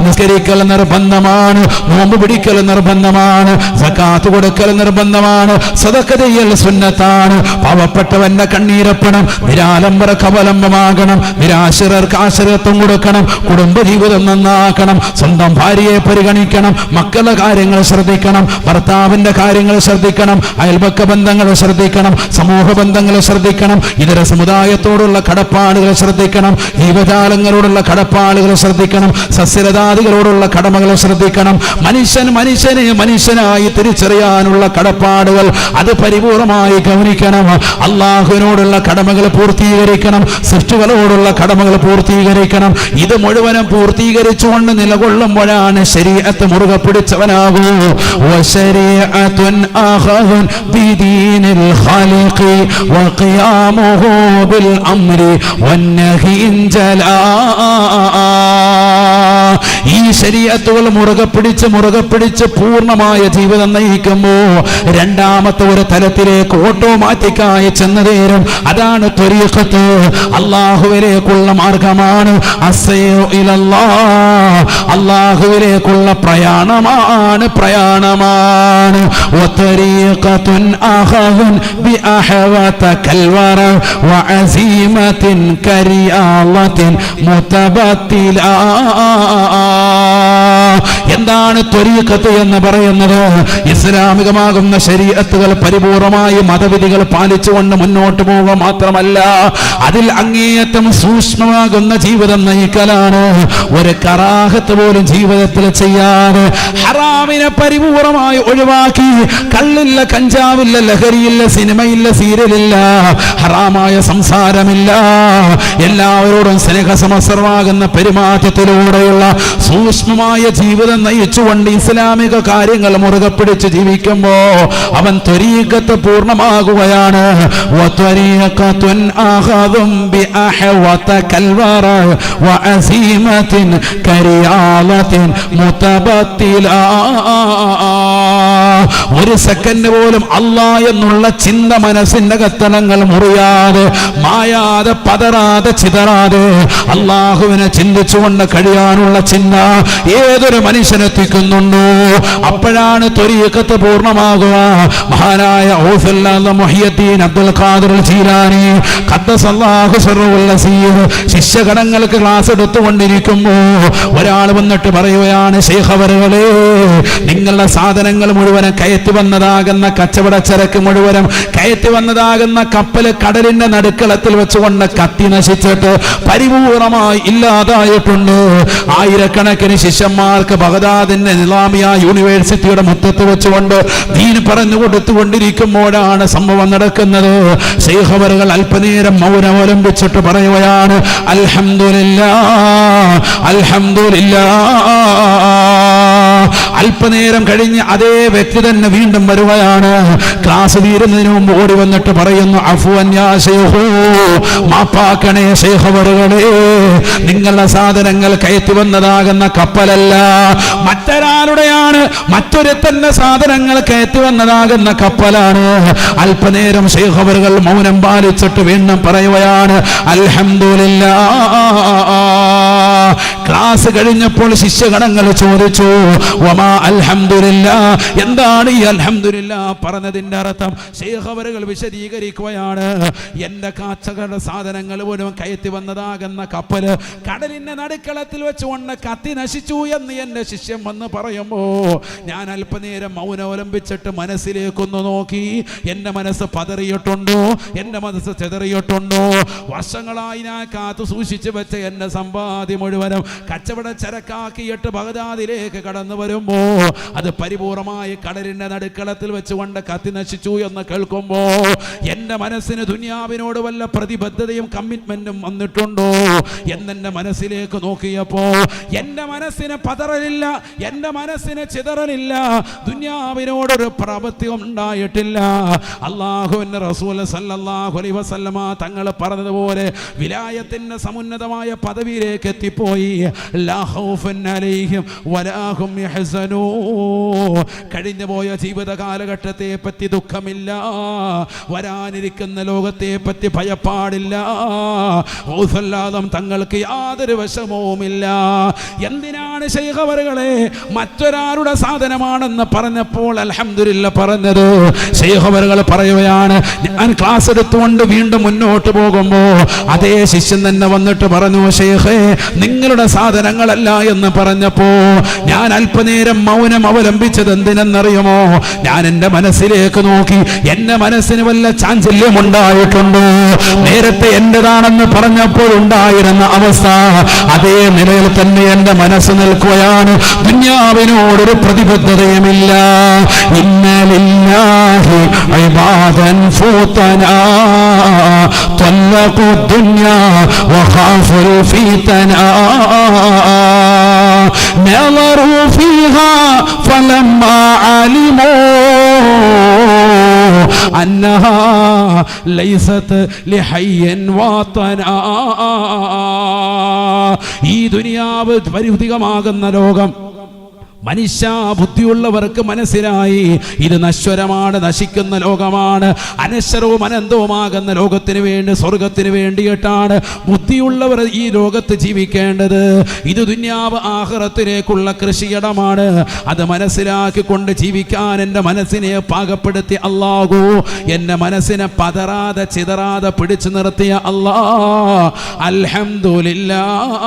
നിസ്കരിക്കൽ നിർബന്ധമാണ്, നോമ്പ് പിടിക്കൽ നിർബന്ധമാണ്, സക്കാത്ത് കൊടുക്കൽ നിർബന്ധമാണ്, സദഖ ചെയ്യൽ സുന്നത്താണ്. പാവപ്പെട്ടവന്റെ കണ്ണീരപ്പണം, നിരാലംബർക്ക് അവലംബമാകണം, നിരാശ്രയർക്ക് ആശ്രയത്വം കൊടുക്കണം, കുടുംബജീവിതം നന്നാക്കണം, സ്വന്തം ഭാര്യയെ പരിഗണിക്കണം, മക്കളുടെ കാര്യങ്ങൾ ശ്രദ്ധിക്കണം, ഭർത്താവിന്റെ കാര്യങ്ങൾ ശ്രദ്ധിക്കണം, അയൽപക്ക ബന്ധങ്ങൾ ശ്രദ്ധിക്കണം, സമൂഹ ബന്ധങ്ങൾ ശ്രദ്ധിക്കണം, ഇതര സമുദായത്തോടുള്ള കടപ്പാടുകൾ ശ്രദ്ധിക്കണം, ജീവജാലങ്ങളോടുള്ള കടപ്പാടുകൾ ശ്രദ്ധിക്കണം, സസ്യലതാദികളോടുള്ള കടമകൾ ശ്രദ്ധിക്കണം. മനുഷ്യനായി തിരിച്ചറിയാനുള്ള കടപ്പാടുകൾ അത് പരിപൂർണമായി ഗൗനിക്കണം. അള്ളാഹുവിനോടുള്ള കടമകൾ പൂർത്തീകരിക്കണം, സൃഷ്ടികളോടുള്ള കടമകൾ പൂർത്തീകരിക്കണം. ഇത് മുഴുവനും പൂർത്തീകരിച്ചുകൊണ്ട് നിലകൊള്ളുമ്പോഴാണ് ശരീഅത്ത് മുറുകെ പിടിച്ചവനാകൂ. വശരീഅത്തുൻ അഖദുൻ ബിദീനിൽ ഖാലിഖി വഖിയാമുഹു ബിൽ അംരി വന്നഹി ഇൻ ജലാ. ഈ ശരീഅത്തുകൾ മുറുകെ പിടിച്ച് പൂർണ്ണമായ ജീവിതം നയിക്കുമ്പോൾ രണ്ടാമത്തെ ഒരു തലത്തിലേക്ക് ഓട്ടോമാറ്റിക്കായി ചെന്നു തീരും. അതാണ് ത്വരീഖത്ത്, അല്ലാഹുവിലേക്കുള്ള മാർഗമാണ്, അസ്സൈറു ഇലല്ലാഹ്, അല്ലാഹുവിലേക്കുള്ള പ്രയാണമാണ്. വത്വരീഖത്തുൻ അഖദുൻ ബിഅഹവത കൽവറ വഅസീമത്തിൻ കരിയാളത്തിൻ മുതബത്തിലാ. എന്താണ് ത്വരീഖത്ത് എന്ന് പറയുന്നത്? ഇസ്ലാമികമാകുന്ന ശരീഅത്തുകൾ പരിപൂർണമായി മതവിധികൾ പാലിച്ചുകൊണ്ട് മുന്നോട്ട് പോവുക മാത്രമല്ല, അതിൽ അങ്ങേയറ്റം സൂക്ഷ്മമാകുന്ന ജീവിതം നയിക്കലാണ്. ഒരു കറാഹത്ത് പോലും ജീവിതത്തിൽ ചെയ്യാതെ ഹറാമിനെ പരിപൂർണമായി ഒഴിവാക്കി, കള്ളില്ല, കഞ്ചാവില്ല, ലഹരിയില്ല, സിനിമയില്ല, സീരിയലില്ല, ഹറാമായ സംസാരമില്ല, എല്ലാവരോടും സ്നേഹസമസരമാകുന്ന പെരുമാറ്റത്തിലൂടെയുള്ള സൂക്ഷ്മമായ ജീവിതം നയിച്ചുകൊണ്ട് ഇസ്ലാമിക കാര്യങ്ങൾ മുറുകെ പിടിച്ച് ജീവിക്കുമ്പോ അവൻ ത്വരീഖത്ത് പൂർണ്ണമാകുകയാണ്. വത്വരീഖത്തുൻ അഖദും ബിഅഹവത കൽവറ വഅസീമത്തിൻ കരിയാളത്തിൻ മുതബത്തിലാ. ഒരു സെക്കൻഡ് പോലും അല്ലാഹ് എന്നുള്ള ചിന്ത മനസ്സിന്റെ കത്തനങ്ങൾ മുറിയാതെ, മായാതെ, പതറാതെ, ചിതറാതെ അല്ലാഹുവിനെ ചിന്തിച്ചുകൊണ്ട് കഴിയാനുള്ള ചിന്ത ഏതൊരു മനുഷ്യനെത്തിക്കുന്നുണ്ടോ അപ്പോഴാണ് ത്വരീഖത്ത് പൂർണ്ണമാകുക. മഹാനായ മുഹ്യിദ്ദീൻ അബ്ദുൽ ഖാദിർ ജീലാനി ഖദ്ദസല്ലാഹു സിർറുൽ അസീർ ശിഷ്യഗണങ്ങൾക്ക് ക്ലാസ് എടുത്തുകൊണ്ടിരിക്കുമ്പോ ഒരാൾ വന്നിട്ട് പറയുകയാണ്, ശൈഖ് അവറുകളെ, നിങ്ങളുടെ സാധനങ്ങൾ മുഴുവനും കയറ്റി വന്നതാകുന്ന കച്ചവട ചരക്ക് മുഴുവനും കയറ്റി വന്നതാകുന്ന കപ്പല് കടലിന്റെ നടുക്കളത്തിൽ വെച്ചുകൊണ്ട് കത്തി നശിച്ചിട്ട് പരിപൂർണമായി ഇല്ലാതായിട്ടുണ്ട്. ആയിരക്കണക്കിന് ശിഷ്യന്മാർക്ക് ബഗ്ദാദിന്റെ നിസാമിയ യൂണിവേഴ്സിറ്റിയുടെ മുറ്റത്ത് വെച്ചുകൊണ്ട് ദീൻ പറഞ്ഞു കൊടുത്തുകൊണ്ടിരിക്കുമ്പോഴാണ് സംഭവം നടക്കുന്നത്. ശൈഖ് അവറുകൾ അല്പനേരം മൗനം അവലംബിച്ചിട്ട് പറയുകയാണ്, അൽഹംദുലില്ലാഹ്, അൽഹംദുലില്ലാഹ്, അല്പനേരം കഴിഞ്ഞ് അതേ വ്യക്തി തന്നെ വീണ്ടും വരുകയാണ്. ക്ലാസ് തീരുന്നതിന് മുമ്പ് ഓടി വന്നിട്ട് പറയുന്നു, അഫ്വൻ യാ ശൈഖ്, മാപ്പാക്കണേ ശൈഖ് അവറുകളെ, നിങ്ങളുടെ സാധനങ്ങൾ കയറ്റി വന്നതാകുന്ന കപ്പലല്ല, മറ്റൊരാളുടെയാണ്, മറ്റൊരുത്തന്റെ സാധനങ്ങൾ കയറ്റി വന്നതാകുന്ന കപ്പലാണ്. അല്പനേരം ശൈഖ് അവറുകൾ മൗനം പാലിച്ചിട്ട് വീണ്ടും പറയുകയാണ്, അൽഹംദുലില്ലാഹ്. ക്ലാസ് കഴിഞ്ഞപ്പോൾ ശിഷ്യഗണങ്ങൾ ചോദിച്ചു, വമാ അൽഹംദുലില്ലാഹ്, എന്താണ് ഈ അൽഹംദുലില്ലാഹ് പറഞ്ഞതിന്റെ അർത്ഥം? ശൈഖ് അവറുകൾ വിശദീകരിക്കുകയാണ്, എന്റെ കാച്ചകളുടെ സാധനങ്ങൾ മുഴുവൻ കയറ്റി വന്നതാകുന്ന കപ്പല് കടലിന്റെ നടുക്കളത്തിൽ വെച്ചുകൊണ്ട് കത്തി നശിച്ചു എന്ന് എന്റെ ശിഷ്യൻ വന്ന് പറയുമ്പോ ഞാൻ അല്പനേരം മൗനവലംബിച്ചിട്ട് മനസ്സിലേക്കൊന്ന് നോക്കി. എന്റെ മനസ്സ് പതറിയിട്ടുണ്ടോ? എന്റെ മനസ്സ് ചെതറിയിട്ടുണ്ടോ? വർഷങ്ങളായി ഞാൻ കാത്തു സൂക്ഷിച്ചു വെച്ച എന്റെ സമ്പാദ്യം മുഴുവനും കച്ചവട ചരക്കാക്കിയിട്ട് ബഗ്ദാദിലേക്ക് കടന്നു വരുമ്പോ അത് പരിപൂർണമായി കടലിന്റെ നടുക്കളത്തിൽ വെച്ചുകൊണ്ട് കത്തി നശിച്ചു എന്ന് കേൾക്കുമ്പോ എന്റെ മനസ്സിന് ദുനിയാവിനോട് വല്ല പ്രതിബദ്ധതയും കമ്മിറ്റ്മെന്റും വന്നിട്ടുണ്ടോ എന്നെന്റെ മനസ്സിലേക്ക് നോക്കിയപ്പോ എന്റെ മനസ്സിന് പതറലില്ല, എന്റെ മനസ്സിന് ചിതറലില്ല, ദുനിയാവിനോടൊരു പ്രവൃത്തിയും ഉണ്ടായിട്ടില്ല. അല്ലാഹുവിന്റെ റസൂൽ സല്ലല്ലാഹു അലൈഹി വസല്ലമ തങ്ങൾ പറഞ്ഞതുപോലെ വിലായത്തിന്റെ സമുന്നതമായ പദവിയിലേക്ക് എത്തിപ്പോയി. ലാ ഖൗഫുൻ അലൈഹിം വലാ ഹും യഹ്സനൂൻ. കഴിഞ്ഞുപോയ ജീവിത കാലഘട്ടത്തെ പറ്റി ദുഃഖമില്ല, വരാനിരിക്കുന്ന ലോകത്തെ പറ്റി ഭയപ്പാടില്ല. ഔസല്ലാദം തങ്ങൾക്ക് യാതൊരു വിഷമവുമില്ല. എന്തിനാണ് ശൈഖ് അവറുകളെ മറ്റൊരാളുടെ സാധനമാണെന്ന് പറഞ്ഞപ്പോൾ അൽഹംദുലില്ലാഹ് പറഞ്ഞത്? ശൈഖ് അവറുകൾ പറയുകയാണ്, ഞാൻ ക്ലാസ് എടുത്തുകൊണ്ട് വീണ്ടും മുന്നോട്ട് പോകുമ്പോ അതേ ശിഷ്യൻ തന്നെ വന്നിട്ട് പറഞ്ഞു, ശൈഖേ നിങ്ങളുടെ സാധനങ്ങളല്ല എന്ന് പറഞ്ഞപ്പോ ഞാൻ അല്പനേരം മൗനം അവലംബിച്ചത് എന്തിനെന്നറിയുമോ? ഞാൻ എന്റെ മനസ്സിലേക്ക് നോക്കി. എന്റെ മനസ്സിന് വല്ല ചാഞ്ചല്യം ഉണ്ടായിട്ടുണ്ടോ? നേരത്തെ എന്റേതാണെന്ന് പറഞ്ഞപ്പോൾ ഉണ്ടായിരുന്ന അവസ്ഥ അതേ നിലയിൽ തന്നെ എന്റെ മനസ്സ് നിൽക്കുകയാണ്. ദുനിയാവിനോടൊരു പ്രതിബദ്ധതയുമില്ല. ഇന്ന ലില്ലാഹി ഇബാദൻ ഫൂതനാ തല്ലഖു ദുനിയാ വഖാഫുൽ ഫീതനാ നളറു ഫീഹാ ഫലമ്മാ അലിമൂ അന്നഹാ ലൈസത് ലിഹയ്യിൻ വാതനാ. ഈ ദുനിയാവ് ഭൗതികമാകുന്ന ലോകം മനുഷ്യ ബുദ്ധിയുള്ളവർക്ക് മനസ്സിലായി ഇത് നശ്വരമാണ്, നശിക്കുന്ന ലോകമാണ്. അനശ്വരവും അനന്തവുമാകുന്ന ലോകത്തിന് വേണ്ടി, സ്വർഗത്തിന് വേണ്ടിയിട്ടാണ് ബുദ്ധിയുള്ളവർ ഈ ലോകത്ത് ജീവിക്കേണ്ടത്. ഇത് ദുനിയാവ് ആഖിറത്തിലേക്കുള്ള കൃഷിയിടമാണ്. അത് മനസ്സിലാക്കിക്കൊണ്ട് ജീവിക്കാൻ എൻ്റെ മനസ്സിനെ പാകപ്പെടുത്തി അല്ലാഹു എൻ്റെ മനസ്സിനെ പതറാതെ ചിതറാതെ പിടിച്ചു നിർത്തിയ അല്ലാഹ്, അൽഹംദുലില്ലാഹ്.